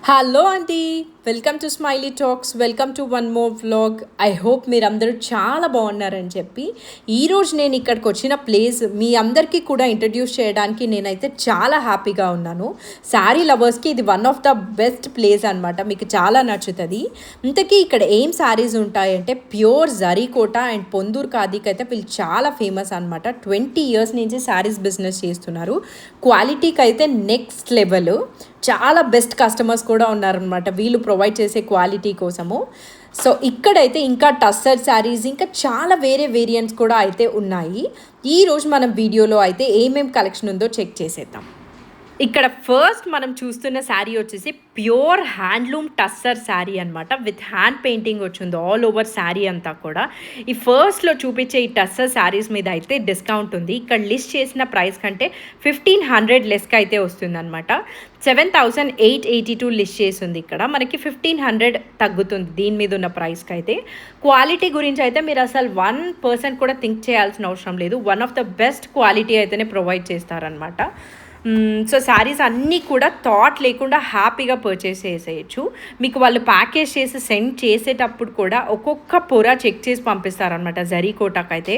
Hello అండి, welcome to smiley talks. Welcome to one more vlog. I hope మీరందరూ చాలా బాగున్నారని చెప్పి ఈరోజు నేను ఇక్కడికి వచ్చిన ప్లేస్ మీ అందరికీ కూడా ఇంట్రడ్యూస్ చేయడానికి నేనైతే చాలా హ్యాపీగా ఉన్నాను. శారీ లవర్స్కి ఇది one of the best place అనమాట. మీకు చాలా నచ్చుతుంది. ఇంతకీ ఇక్కడ ఏం శారీస్ ఉంటాయంటే ప్యూర్ జరీకోట అండ్ పొందూరు ఖాదీకి అయితే వీళ్ళు చాలా ఫేమస్ అనమాట. 20 years నుంచి శారీస్ బిజినెస్ చేస్తున్నారు. క్వాలిటీకి అయితే నెక్స్ట్ లెవెల్. చాలా బెస్ట్ కస్టమర్స్ కూడా ఉన్నారనమాట వీళ్ళు ప్రొవైడ్ చేసే క్వాలిటీ కోసము. సో ఇక్కడైతే ఇంకా టస్సర్ శారీస్ ఇంకా చాలా వేరే వేరియంట్స్ కూడా అయితే ఉన్నాయి. ఈరోజు మనం వీడియోలో అయితే ఏమేం కలెక్షన్ ఉందో చెక్ చేసేద్దాం. ఇక్కడ ఫస్ట్ మనం చూస్తున్న శారీ వచ్చేసి ప్యూర్ హ్యాండ్లూమ్ టస్సర్ శారీ అనమాట. విత్ హ్యాండ్ పెయింటింగ్ వచ్చింది ఆల్ ఓవర్ శారీ అంతా కూడా. ఈ ఫస్ట్లో చూపించే ఈ టస్సర్ శారీస్ మీద అయితే డిస్కౌంట్ ఉంది. ఇక్కడ లిస్ట్ చేసిన ప్రైస్ కంటే 1500 లెస్కి అయితే వస్తుంది అనమాట. 7882 లిస్ట్ చేసింది. ఇక్కడ మనకి 1500 తగ్గుతుంది దీని మీద ఉన్న ప్రైస్కి అయితే. క్వాలిటీ గురించి అయితే మీరు అసలు 1% కూడా థింక్ చేయాల్సిన అవసరం లేదు. One of the best quality అయితేనే ప్రొవైడ్ చేస్తారనమాట. సో శారీస్ అన్నీ కూడా థాట్ లేకుండా హ్యాపీగా పర్చేస్ చేసేయచ్చు. మీకు వాళ్ళు ప్యాకేజ్ చేసి సెండ్ చేసేటప్పుడు కూడా ఒక్కొక్క పొర చెక్ చేసి పంపిస్తారనమాట. జరీకోటాకు అయితే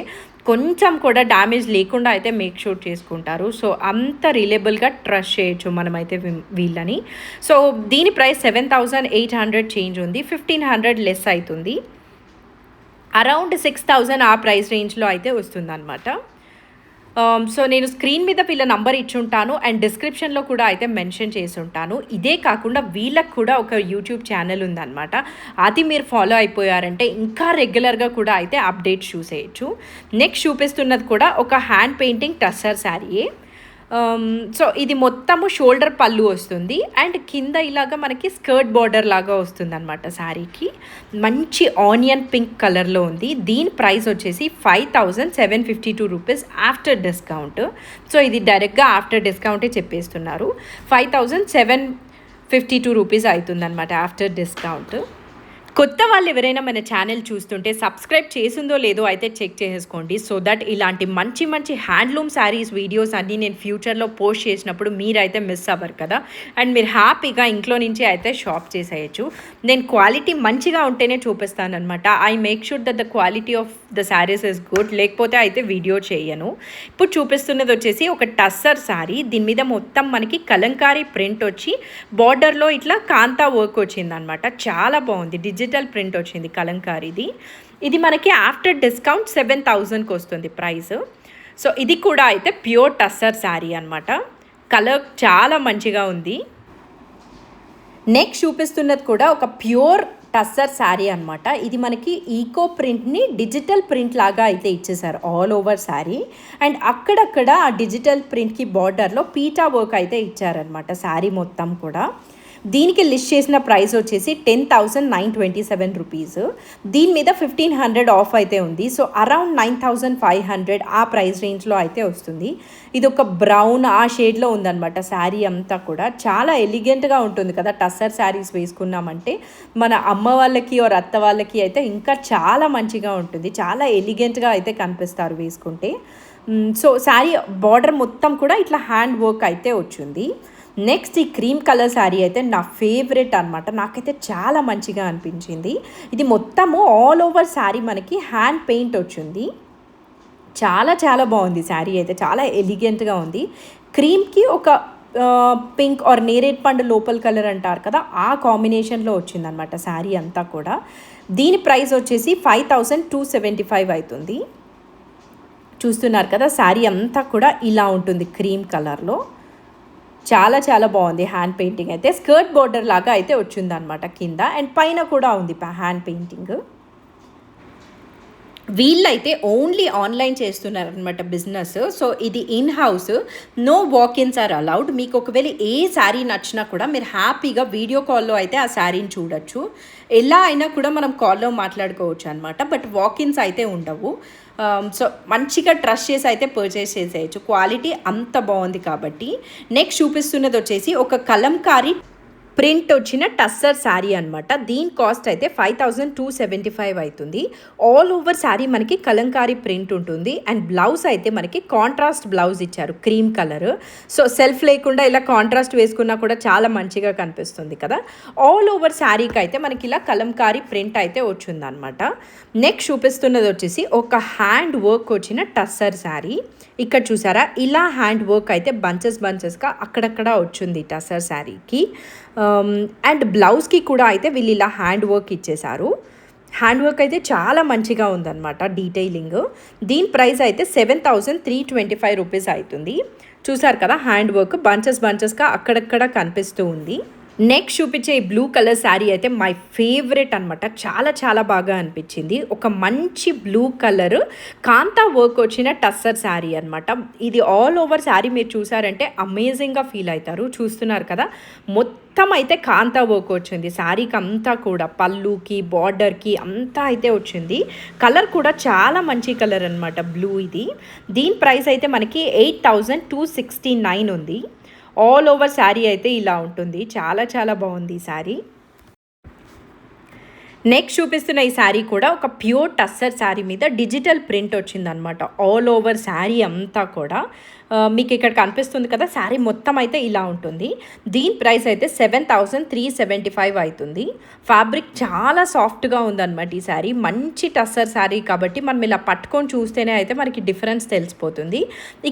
కొంచెం కూడా డ్యామేజ్ లేకుండా అయితే మేక్ షూర్ చేసుకుంటారు. సో అంత రిలయబుల్గా ట్రస్ట్ చేయొచ్చు మనమైతే వీళ్ళని. సో దీని ప్రైస్ 7800 చేంజ్ ఉంది. 1500 లెస్ అవుతుంది. అరౌండ్ 6000 ఆ ప్రైస్ రేంజ్లో అయితే వస్తుందన్నమాట. సో నేను స్క్రీన్ మీద వీళ్ళ నంబర్ ఇచ్చుంటాను అండ్ డిస్క్రిప్షన్లో కూడా అయితే మెన్షన్ చేసి ఉంటాను. ఇదే కాకుండా వీళ్ళకి కూడా ఒక యూట్యూబ్ ఛానల్ ఉందన్నమాట. అది మీరు ఫాలో అయిపోయారంటే ఇంకా రెగ్యులర్గా కూడా అయితే అప్డేట్స్ చూసేయచ్చు. నెక్స్ట్ చూపిస్తున్నది కూడా ఒక హ్యాండ్ పెయింటింగ్ టస్సర్ శారీయే. సో ఇది మొత్తము షోల్డర్ పళ్ళు వస్తుంది అండ్ కింద ఇలాగా మనకి స్కర్ట్ బార్డర్ లాగా వస్తుంది అనమాట. శారీకి మంచి ఆనియన్ పింక్ కలర్లో ఉంది. దీని ప్రైస్ వచ్చేసి 5752 రూపీస్ ఆఫ్టర్ డిస్కౌంట్. సో ఇది డైరెక్ట్గా ఆఫ్టర్ డిస్కౌంటే చెప్పేస్తున్నారు. 5752 రూపీస్ అవుతుంది అనమాట ఆఫ్టర్ డిస్కౌంట్. కొత్త వాళ్ళు ఎవరైనా మన ఛానల్ చూస్తుంటే సబ్స్క్రైబ్ చేసిందో లేదో అయితే చెక్ చేసుకోండి. సో దట్ ఇలాంటి మంచి మంచి హ్యాండ్లూమ్ శారీస్ వీడియోస్ అన్నీ నేను ఫ్యూచర్లో పోస్ట్ చేసినప్పుడు మీరైతే మిస్ అవ్వరు కదా. అండ్ మీరు హ్యాపీగా ఇంట్లో నుంచి అయితే షాప్ చేసేయచ్చు. నేను క్వాలిటీ మంచిగా ఉంటేనే చూపిస్తాను అనమాట. I make sure that the quality of the saris is good. లేకపోతే అయితే వీడియో చేయను. ఇప్పుడు చూపిస్తున్నది వచ్చేసి ఒక టస్సర్ శారీ. దీని మీద మొత్తం మనకి కలంకారీ ప్రింట్ వచ్చి బార్డర్లో ఇట్లా కాంతా వర్క్ వచ్చింది అనమాట. చాలా బాగుంది. డిజిటల్ ప్రింట్ వచ్చింది కలంకారీది. ఇది మనకి ఆఫ్టర్ డిస్కౌంట్ 7000కి వస్తుంది ప్రైస్. సో ఇది కూడా అయితే ప్యూర్ టస్సర్ శారీ అనమాట. కలర్ చాలా మంచిగా ఉంది. నెక్స్ట్ చూపిస్తున్నది కూడా ఒక ప్యూర్ టస్సర్ శారీ అనమాట. ఇది మనకి ఈకో ప్రింట్ని డిజిటల్ ప్రింట్ లాగా అయితే ఇచ్చేసారు ఆల్ ఓవర్ శారీ. అండ్ అక్కడక్కడ ఆ డిజిటల్ ప్రింట్కి బార్డర్లో పీటా వర్క్ అయితే ఇచ్చారనమాట శారీ మొత్తం కూడా. దీనికి లిస్ట్ చేసిన ప్రైస్ వచ్చేసి 10,927 రూపీస్. దీని మీద 1500 ఆఫ్ అయితే ఉంది. సో అరౌండ్ 9500 ఆ ప్రైస్ రేంజ్లో అయితే వస్తుంది. ఇది ఒక బ్రౌన్ ఆ షేడ్లో ఉందన్నమాట శారీ అంతా కూడా. చాలా ఎలిగెంట్గా ఉంటుంది కదా టస్సర్ శారీస్ వేసుకున్నామంటే. మన అమ్మ వాళ్ళకి ఆర్ అత్త వాళ్ళకి అయితే ఇంకా చాలా మంచిగా ఉంటుంది. చాలా ఎలిగెంట్గా అయితే కనిపిస్తారు వేసుకుంటే. సో శారీ బార్డర్ మొత్తం కూడా ఇట్లా హ్యాండ్ వర్క్ అయితే వచ్చింది. నెక్స్ట్ ఈ క్రీమ్ కలర్ శారీ అయితే నా ఫేవరెట్ అనమాట. నాకైతే చాలా మంచిగా అనిపించింది. ఇది మొత్తము ఆల్ ఓవర్ శారీ మనకి హ్యాండ్ పెయింట్ వచ్చింది. చాలా చాలా బాగుంది శారీ అయితే. చాలా ఎలిగెంట్గా ఉంది. క్రీమ్కి ఒక పింక్ ఆర్ నేరేడ్ పండు లోపల కలర్ అంటారు కదా, ఆ కాంబినేషన్లో వచ్చిందనమాట శారీ అంతా కూడా. దీని ప్రైస్ వచ్చేసి 5275 అవుతుంది. చూస్తున్నారు కదా శారీ అంతా కూడా ఇలా ఉంటుంది క్రీమ్ కలర్లో. చాలా చాలా బాగుంది హ్యాండ్ పెయింటింగ్ అయితే. స్కర్ట్ బార్డర్ లాగా అయితే వచ్చిందనమాట కింద అండ్ పైన కూడా ఉంది హ్యాండ్ పెయింటింగ్. వీళ్ళైతే ఓన్లీ ఆన్లైన్ చేస్తున్నారనమాట బిజినెస్. సో ఇది in house, no walk ins are allowed. మీకు ఒకవేళ ఏ శారీ నచ్చినా కూడా మీరు హ్యాపీగా వీడియో కాల్లో అయితే ఆ శారీని చూడొచ్చు. ఎలా అయినా కూడా మనం కాల్లో మాట్లాడుకోవచ్చు అనమాట. బట్ వాక్-ఇన్స్ అయితే ఉండవు. సో మంచిగా ట్రస్ట్ చేసి అయితే పర్చేస్ చేసేయచ్చు. క్వాలిటీ అంత బాగుంది కాబట్టి. నెక్స్ట్ చూపిస్తున్నది వచ్చేసి ఒక కలంకారీ ప్రింట్ వచ్చిన టస్సర్ శారీ అనమాట. దీని కాస్ట్ అయితే 5275 అవుతుంది. ఆల్ ఓవర్ శారీ మనకి కలంకారీ ప్రింట్ ఉంటుంది. అండ్ బ్లౌజ్ అయితే మనకి కాంట్రాస్ట్ బ్లౌజ్ ఇచ్చారు, క్రీమ్ కలర్. సో సెల్ఫ్ లేకుండా ఇలా కాంట్రాస్ట్ వేసుకున్నా కూడా చాలా మంచిగా కనిపిస్తుంది కదా. ఆల్ ఓవర్ శారీకి అయితే మనకి ఇలా కలంకారీ ప్రింట్ అయితే వచ్చిందనమాట. నెక్స్ట్ చూపిస్తున్నది వచ్చేసి ఒక హ్యాండ్ వర్క్ వచ్చిన టస్సర్ శారీ. ఇక్కడ చూసారా, ఇలా హ్యాండ్ వర్క్ అయితే బంచెస్గా అక్కడక్కడ వచ్చింది టస్సర్ శారీకి. అండ్ బ్లౌజ్కి కూడా అయితే వీళ్ళు ఇలా హ్యాండ్ వర్క్ ఇచ్చేశారు. హ్యాండ్ వర్క్ అయితే చాలా మంచిగా ఉందన్నమాట, డీటెయిలింగ్. దీని ప్రైస్ అయితే 7325 రూపీస్ అవుతుంది. చూసారు కదా, హ్యాండ్ వర్క్ బంచెస్గా అక్కడక్కడ కనిపిస్తూ ఉంది. నెక్స్ట్ చూపించే ఈ బ్లూ కలర్ శారీ అయితే మై ఫేవరెట్ అనమాట. చాలా బాగా అనిపించింది. ఒక మంచి బ్లూ కలర్ కాంతా వర్క్ వచ్చిన టస్సర్ శారీ అనమాట. ఇది ఆల్ ఓవర్ శారీ మీరు చూసారంటే అమేజింగ్గా ఫీల్ అవుతారు. చూస్తున్నారు కదా, మొత్తం అయితే కాంతా వర్క్ వచ్చింది శారీకి అంతా కూడా. పళ్ళుకి బార్డర్కి అంతా అయితే వచ్చింది. కలర్ కూడా చాలా మంచి కలర్ అనమాట, బ్లూ ఇది. దీని ప్రైస్ అయితే మనకి 8269 ఉంది. ఆల్ ఓవర్ శారీ అయితే ఇలా ఉంటుంది. చాలా బాగుంది ఈ శారీ. నెక్స్ట్ చూపిస్తున్న ఈ శారీ కూడా ఒక ప్యూర్ టస్సర్ శారీ మీద డిజిటల్ ప్రింట్ వచ్చిందనమాట. ఆల్ ఓవర్ శారీ అంతా కూడా మీకు ఇక్కడ కనిపిస్తుంది కదా, శారీ మొత్తం అయితే ఇలా ఉంటుంది. దీని ప్రైస్ అయితే 7375 అవుతుంది. ఫ్యాబ్రిక్ చాలా సాఫ్ట్గా ఉందన్నమాట ఈ శారీ. మంచి టస్సర్ శారీ కాబట్టి మనం ఇలా పట్టుకొని చూస్తేనే అయితే మనకి డిఫరెన్స్ తెలిసిపోతుంది.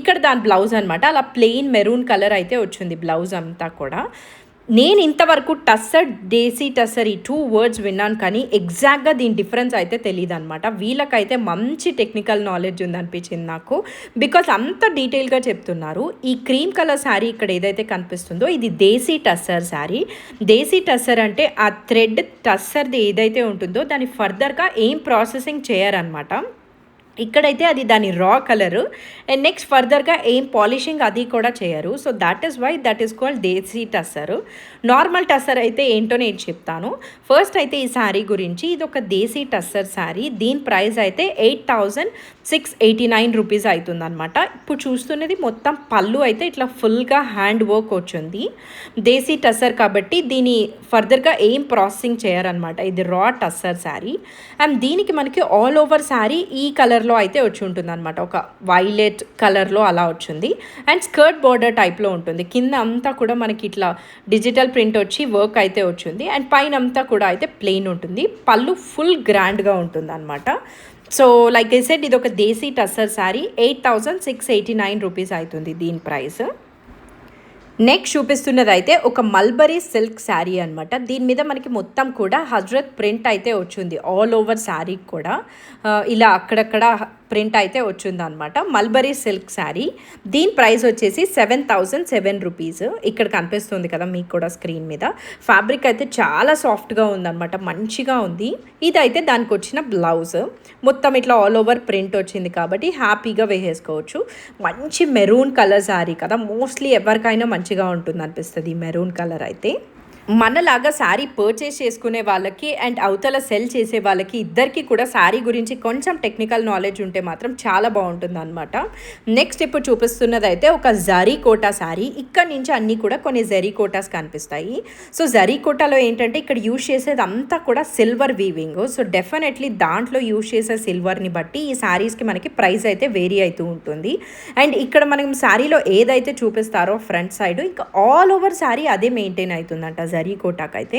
ఇక్కడ దాని బ్లౌజ్ అనమాట, అలా ప్లెయిన్ మెరూన్ కలర్ అయితే వచ్చింది బ్లౌజ్ అంతా కూడా. నేను ఇంతవరకు టస్సర్, దేశీ టస్సర్ ఈ 2 వర్డ్స్ విన్నాను, కానీ ఎగ్జాక్ట్గా దీని డిఫరెన్స్ అయితే తెలియదు అనమాట. వీళ్ళకైతే మంచి టెక్నికల్ నాలెడ్జ్ ఉందనిపించింది నాకు, బికాస్ అంత డీటెయిల్గా చెప్తున్నారు. ఈ క్రీమ్ కలర్ శారీ ఇక్కడ ఏదైతే కనిపిస్తుందో ఇది దేశీ టస్సర్ శారీ. దేశీ టస్సర్ అంటే ఆ థ్రెడ్ టస్సర్ది ఏదైతే ఉంటుందో దాన్ని ఫర్దర్గా ఏం ప్రాసెసింగ్ చేయరనమాట. ఇక్కడైతే అది దాని రా కలరు. అండ్ నెక్స్ట్ ఫర్దర్గా ఏం పాలిషింగ్ అది కూడా చేయరు. So that is why that is called desi tussar. Normal tussar అయితే ఏంటో నేను చెప్తాను. ఫస్ట్ అయితే ఈ శారీ గురించి, ఇది ఒక దేశీ టస్సర్ శారీ. దీని ప్రైస్ అయితే 8689 రూపీస్ అవుతుంది అనమాట. ఇప్పుడు చూస్తున్నది మొత్తం పళ్ళు అయితే ఇట్లా ఫుల్గా హ్యాండ్ వర్క్ వచ్చింది. దేశీ టస్సర్ కాబట్టి దీని ఫర్దర్గా ఏం ప్రాసెసింగ్ చేయరనమాట. ఇది రా టస్సర్ శారీ. అండ్ దీనికి మనకి ఆల్ ఓవర్ శారీ ఈ కలర్లో అయితే వచ్చి ఉంటుంది అనమాట. ఒక వైలెట్ కలర్లో అలా వచ్చింది. అండ్ స్కర్ట్ బార్డర్ టైప్లో ఉంటుంది. కింద అంతా కూడా మనకి ఇట్లా డిజిటల్ ప్రింట్ వచ్చి వర్క్ అయితే వచ్చింది. అండ్ పైన అంతా కూడా అయితే ప్లెయిన్ ఉంటుంది. పళ్ళు ఫుల్ గ్రాండ్గా ఉంటుంది అనమాట. సో లైక్ ఐ సెడ్, ఇది ఒక దేశీ టస్సర్ శారీ. 8689 రూపీస్ అవుతుంది దీని ప్రైస్. నెక్స్ట్ చూపిస్తున్నది అయితే ఒక మల్బరీ సిల్క్ శారీ అనమాట. దీని మీద మనకి మొత్తం కూడా హజ్రత్ ప్రింట్ అయితే వచ్చింది. ఆల్ ఓవర్ శారీ కూడా ఇలా అక్కడక్కడ ప్రింట్ అయితే వచ్చింది అనమాట. Mulberry silk sari. దీని ప్రైస్ వచ్చేసి 7007 రూపీస్. ఇక్కడ కనిపిస్తుంది కదా మీకు కూడా స్క్రీన్ మీద. ఫ్యాబ్రిక్ అయితే చాలా సాఫ్ట్గా ఉందన్నమాట, మంచిగా ఉంది. ఇదైతే దానికి వచ్చిన బ్లౌజ్. మొత్తం ఇట్లా ఆల్ ఓవర్ ప్రింట్ వచ్చింది కాబట్టి హ్యాపీగా వేసేసుకోవచ్చు. మంచి మెరూన్ కలర్ శారీ కదా, మోస్ట్లీ ఎవరికైనా మంచిగా ఉంటుంది అనిపిస్తుంది ఈ మెరూన్ కలర్ అయితే. మనలాగా శారీ పర్చేస్ చేసుకునే వాళ్ళకి అండ్ అవతల సెల్ చేసే వాళ్ళకి ఇద్దరికి కూడా శారీ గురించి కొంచెం టెక్నికల్ నాలెడ్జ్ ఉంటే మాత్రం చాలా బాగుంటుంది అనమాట. నెక్స్ట్ ఇప్పుడు చూపిస్తున్నది అయితే ఒక జరీ కోటా శారీ. ఇక్కడ నుంచి అన్నీ కూడా కొన్ని జరీ కోటాస్ కనిపిస్తాయి. సో జరీ కోటాలో ఏంటంటే ఇక్కడ యూజ్ చేసేది అంతా కూడా సిల్వర్ వీవింగ్. సో డెఫినెట్లీ దాంట్లో యూజ్ చేసే సిల్వర్ని బట్టి ఈ శారీస్కి మనకి ప్రైస్ అయితే వేరీ అవుతూ ఉంటుంది. అండ్ ఇక్కడ మనం శారీలో ఏదైతే చూపిస్తారో ఫ్రంట్ సైడ్, ఇంకా ఆల్ ఓవర్ శారీ అదే మెయింటైన్ అవుతుందంట జరీ కోటాకి అయితే.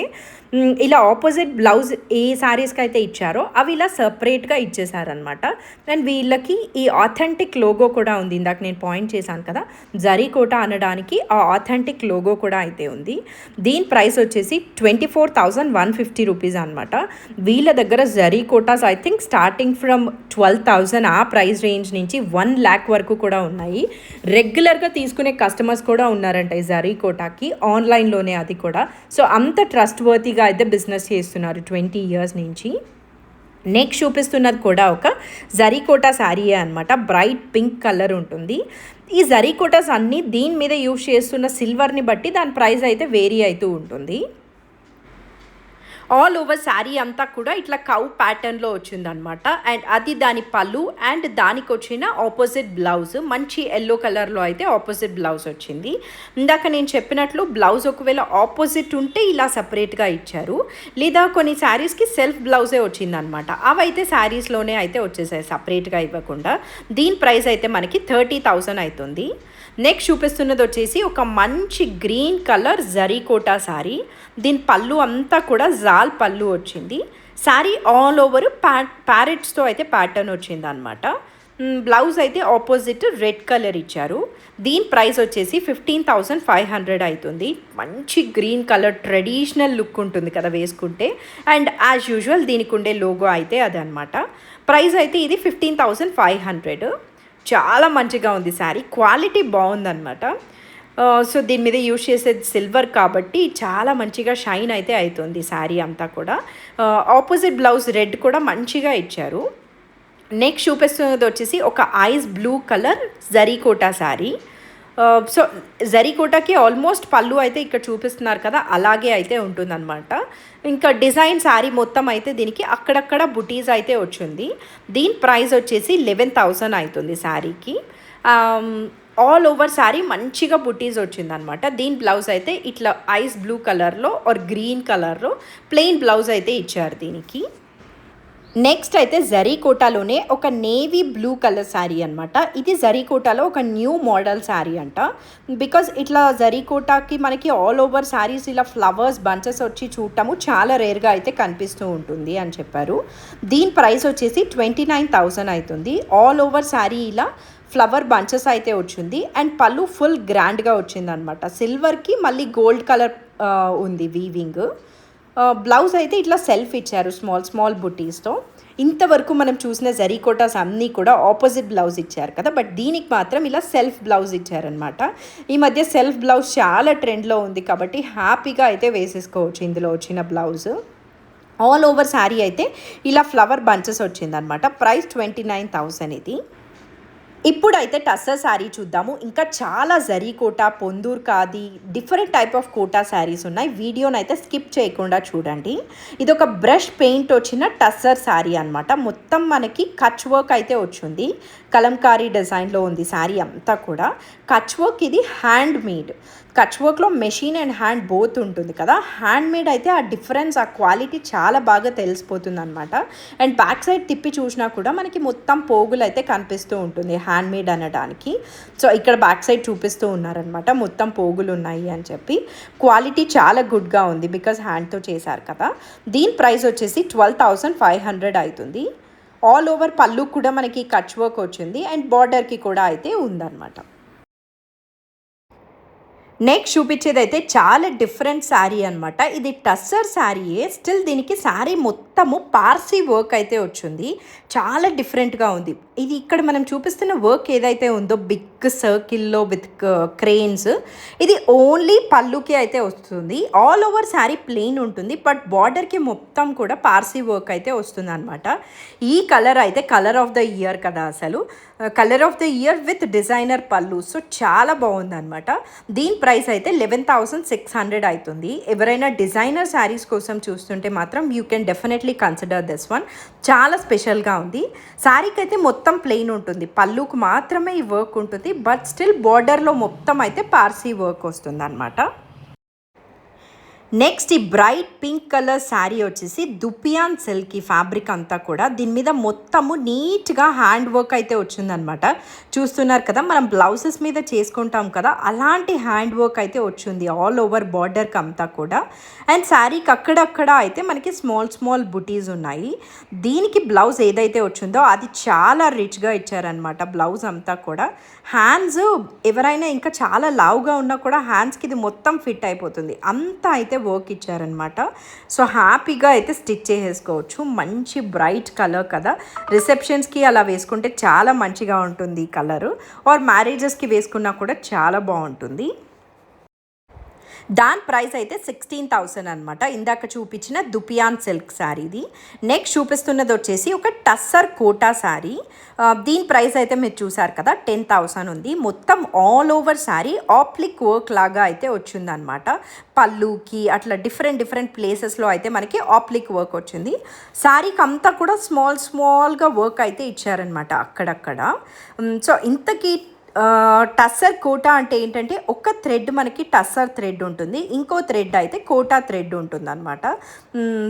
ఇలా ఆపోజిట్ బ్లౌజ్ ఏ శారీస్కి అయితే ఇచ్చారో అవి ఇలా సపరేట్గా ఇచ్చేసారనమాట. అండ్ వీళ్ళకి ఈ ఆథెంటిక్ లోగో కూడా ఉంది. ఇందాక నేను పాయింట్ చేశాను కదా, జరీ కోటా అనడానికి ఆ ఆథెంటిక్ లోగో కూడా అయితే ఉంది. దీని ప్రైస్ వచ్చేసి 24,150 రూపీస్ అనమాట. వీళ్ళ దగ్గర zari Kotas I think starting from 12,000 ఆ ప్రైస్ రేంజ్ నుంచి 1 lakh వరకు కూడా ఉన్నాయి. రెగ్యులర్గా తీసుకునే కస్టమర్స్ కూడా ఉన్నారంట ఈ జరీ కోటాకి, ఆన్లైన్లోనే అది కూడా. సో అంత ట్రస్ట్ వర్తీగా అయితే బిజినెస్ చేస్తున్నారు 20 years నుంచి. నెక్స్ట్ చూపిస్తున్నది కూడా ఒక జరీ కోటా శారీయే అనమాట. బ్రైట్ పింక్ కలర్ ఉంటుంది. ఈ జరీ కోటాస్ అన్నీ దీని మీద యూజ్ చేస్తున్న సిల్వర్ని బట్టి దాని ప్రైస్ అయితే వేరీ అవుతూ ఉంటుంది. ఆల్ ఓవర్ శారీ అంతా కూడా ఇట్లా కౌ ప్యాటర్న్లో వచ్చిందనమాట. అండ్ అది దాని పళ్ళు అండ్ దానికి వచ్చిన ఆపోజిట్ బ్లౌజ్ మంచి ఎల్లో కలర్లో అయితే ఆపోజిట్ బ్లౌజ్ వచ్చింది. ఇందాక నేను చెప్పినట్లు బ్లౌజ్ ఒకవేళ ఆపోజిట్ ఉంటే ఇలా సపరేట్గా ఇచ్చారు, లేదా కొన్ని శారీస్కి సెల్ఫ్ బ్లౌజే వచ్చిందనమాట. అవైతే శారీస్లోనే అయితే వచ్చేసాయి సపరేట్గా ఇవ్వకుండా. దీని ప్రైస్ అయితే మనకి 30,000 అవుతుంది. నెక్స్ట్ చూపిస్తున్నది వచ్చేసి ఒక మంచి గ్రీన్ కలర్ జరీకోటా శారీ. దీని పళ్ళు అంతా కూడా జాల్ పళ్ళు వచ్చింది. శారీ ఆల్ ఓవర్ ప్యారెట్స్తో అయితే ప్యాటర్న్ వచ్చింది అనమాట. బ్లౌజ్ అయితే ఆపోజిట్ రెడ్ కలర్ ఇచ్చారు. దీని ప్రైస్ వచ్చేసి 15,500 అవుతుంది. మంచి గ్రీన్ కలర్ ట్రెడిషనల్ లుక్ ఉంటుంది కదా వేసుకుంటే. అండ్ యాజ్ యూజువల్ దీనికి ఉండే లోగో అయితే అదనమాట. ప్రైస్ అయితే ఇది 15,500. చాలా మంచిగా ఉంది శారీ, క్వాలిటీ బాగుందన్నమాట. సో దీని మీద యూజ్ చేసేది సిల్వర్ కాబట్టి చాలా మంచిగా షైన్ అయితే అవుతుంది శారీ అంతా కూడా. ఆపోజిట్ బ్లౌజ్ రెడ్ కూడా మంచిగా ఇచ్చారు. నెక్స్ట్ చూపిస్తున్నది వచ్చేసి ఒక ఐస్ బ్లూ కలర్ జరీకోటా శారీ. సో జరీకోటాకి ఆల్మోస్ట్ పళ్ళు అయితే ఇక్కడ చూపిస్తున్నారు కదా అలాగే అయితే ఉంటుందన్నమాట. ఇంకా డిజైన్ శారీ మొత్తం అయితే దీనికి అక్కడక్కడ బుటీస్ అయితే వచ్చింది. దీని ప్రైస్ వచ్చేసి 11,000 అవుతుంది శారీకి. ఆల్ ఓవర్ శారీ మంచిగా బుటీస్ వచ్చిందనమాట. దీని బ్లౌజ్ అయితే ఇట్లా ఐస్ బ్లూ కలర్లో ఆర్ గ్రీన్ కలర్లో ప్లెయిన్ బ్లౌజ్ అయితే ఇచ్చారు దీనికి. నెక్స్ట్ అయితే జరీకోటాలోనే ఒక నేవీ బ్లూ కలర్ శారీ అనమాట. ఇది జరీకోటాలో ఒక న్యూ మోడల్ శారీ అంట. బికాజ్ ఇట్లా జరీకోటాకి మనకి ఆల్ ఓవర్ శారీస్ ఇలా ఫ్లవర్స్ బంచెస్ వచ్చి చూడటము చాలా రేర్గా అయితే కనిపిస్తూ ఉంటుంది అని చెప్పారు. దీని ప్రైస్ వచ్చేసి 29,000 అవుతుంది. ఆల్ ఓవర్ శారీ ఇలా ఫ్లవర్ బంచెస్ అయితే వచ్చింది. అండ్ పళ్ళు ఫుల్ గ్రాండ్గా వచ్చిందనమాట. సిల్వర్కి మళ్ళీ గోల్డ్ కలర్ ఉంది వీవింగ్. బ్లౌజ్ అయితే ఇట్లా సెల్ఫ్ ఇచ్చారు స్మాల్ బుటీస్తో. ఇంతవరకు మనం చూసిన జరీకోటాస్ అన్నీ కూడా ఆపోజిట్ బ్లౌజ్ ఇచ్చారు కదా, బట్ దీనికి మాత్రం ఇలా సెల్ఫ్ బ్లౌజ్ ఇచ్చారనమాట. ఈ మధ్య సెల్ఫ్ బ్లౌజ్ చాలా ట్రెండ్లో ఉంది కాబట్టి హ్యాపీగా అయితే వేసేసుకోవచ్చు ఇందులో వచ్చిన బ్లౌజ్. ఆల్ ఓవర్ శారీ అయితే ఇలా ఫ్లవర్ బంచెస్ వచ్చిందనమాట. ప్రైస్ 29,000 ఇది. ఇప్పుడైతే టస్సర్ శారీ చూద్దాము. ఇంకా చాలా zari Kota, Pondur khadi, different type of Kota saris ఉన్నాయి. వీడియోని అయితే స్కిప్ చేయకుండా చూడండి. ఇది ఒక బ్రష్ పెయింట్ వచ్చిన టస్సర్ శారీ అనమాట. మొత్తం మనకి కచ్ వర్క్ అయితే వచ్చింది. కలంకారీ డిజైన్లో ఉంది శారీ అంతా కూడా. కచ్ వర్క్ ఇది హ్యాండ్ మేడ్. కచ్ వర్క్లో మెషిన్ అండ్ హ్యాండ్ బోత్ ఉంటుంది కదా. హ్యాండ్ మేడ్ అయితే ఆ డిఫరెన్స్, ఆ క్వాలిటీ చాలా బాగా తెలిసిపోతుంది అనమాట. అండ్ బ్యాక్ సైడ్ తిప్పి చూసినా కూడా మనకి మొత్తం పోగులు అయితే కనిపిస్తూ ఉంటుంది హ్యాండ్ మేడ్ అనడానికి. సో ఇక్కడ బ్యాక్ సైడ్ చూపిస్తూ ఉన్నారనమాట మొత్తం పోగులు ఉన్నాయి అని చెప్పి. క్వాలిటీ చాలా గుడ్గా ఉంది బికాజ్ హ్యాండ్తో చేశారు కదా. దీని ప్రైస్ వచ్చేసి 12,500 అవుతుంది. ఆల్ ఓవర్ పళ్ళు కూడా మనకి కచ్ వర్క్ వచ్చింది అండ్ బార్డర్కి కూడా అయితే ఉందన్నమాట. నెక్స్ట్ చూపించేది అయితే చాలా డిఫరెంట్ శారీ అనమాట. ఇది టస్సర్ శారీయే, స్టిల్ దీనికి శారీ మొత్తము పార్సీ వర్క్ అయితే వచ్చింది. చాలా డిఫరెంట్గా ఉంది. ఇది ఇక్కడ మనం చూపిస్తున్న వర్క్ ఏదైతే ఉందో బిగ్ సర్కిల్లో విత్ క్రెయిన్స్, ఇది ఓన్లీ పళ్ళుకి అయితే వస్తుంది. ఆల్ ఓవర్ శారీ ప్లెయిన్ ఉంటుంది, బట్ బార్డర్కి మొత్తం కూడా పార్సీ వర్క్ అయితే వస్తుంది అనమాట. ఈ కలర్ అయితే కలర్ ఆఫ్ ద ఇయర్ కదా, అసలు colour of the year with designer పళ్ళు. సో చాలా బాగుంది అనమాట. దీని ప్రైస్ అయితే 11,600 అవుతుంది. ఎవరైనా డిజైనర్ శారీస్ కోసం చూస్తుంటే మాత్రం you can definitely consider this one. చాలా స్పెషల్గా ఉంది. శారీకి అయితే మొత్తం ప్లెయిన్ ఉంటుంది, పళ్ళుకు మాత్రమే ఈ వర్క్ ఉంటుంది, బట్ స్టిల్ బార్డర్లో మొత్తం అయితే పార్సీ వర్క్ వస్తుంది అనమాట. నెక్స్ట్ ఈ బ్రైట్ పింక్ కలర్ శారీ వచ్చేసి దుపియాన్ సిల్క్. ఈ ఫ్యాబ్రిక్ అంతా కూడా దీని మీద మొత్తము నీట్గా హ్యాండ్ వర్క్ అయితే వచ్చిందనమాట. చూస్తున్నారు కదా, మనం బ్లౌజెస్ మీద చేసుకుంటాం కదా, అలాంటి హ్యాండ్ వర్క్ అయితే వచ్చింది ఆల్ ఓవర్ బార్డర్కి అంతా కూడా. అండ్ శారీకి అక్కడక్కడ అయితే మనకి స్మాల్ బుటీస్ ఉన్నాయి. దీనికి బ్లౌజ్ ఏదైతే వచ్చిందో అది చాలా రిచ్గా ఇచ్చారనమాట. బ్లౌజ్ అంతా కూడా హ్యాండ్స్ ఎవరైనా ఇంకా చాలా లావుగా ఉన్నా కూడా హ్యాండ్స్కి ఇది మొత్తం ఫిట్ అయిపోతుంది, అంతా అయితే వర్క్ ఇచ్చారనమాట. సో హ్యాపీగా అయితే స్టిచ్ చేసేసుకోవచ్చు. మంచి బ్రైట్ కలర్ కదా, రిసెప్షన్స్కి అలా వేసుకుంటే చాలా మంచిగా ఉంటుంది ఈ కలరు. ఆర్ మ్యారేజెస్కి వేసుకున్నా కూడా చాలా బాగుంటుంది. దాని ప్రైస్ అయితే 16,000 అనమాట. ఇందాక చూపించిన దుపియాన్ సిల్క్ శారీది. నెక్స్ట్ చూపిస్తున్నది వచ్చేసి ఒక టస్సర్ కోటా శారీ. దీని ప్రైస్ అయితే మీరు చూసారు కదా 10,000 ఉంది. మొత్తం ఆల్ ఓవర్ శారీ ఆప్లిక్ వర్క్ లాగా అయితే వచ్చిందనమాట. పళ్ళుకి అట్లా డిఫరెంట్ ప్లేసెస్లో అయితే మనకి ఆప్లిక్ వర్క్ వచ్చింది. శారీకి అంతా కూడా స్మాల్గా వర్క్ అయితే ఇచ్చారనమాట అక్కడక్కడ. సో ఇంతకీ టస్సర్ కోటా అంటే ఏంటంటే ఒక థ్రెడ్ మనకి టస్సర్ థ్రెడ్ ఉంటుంది, ఇంకో థ్రెడ్ అయితే కోటా థ్రెడ్ ఉంటుంది అనమాట.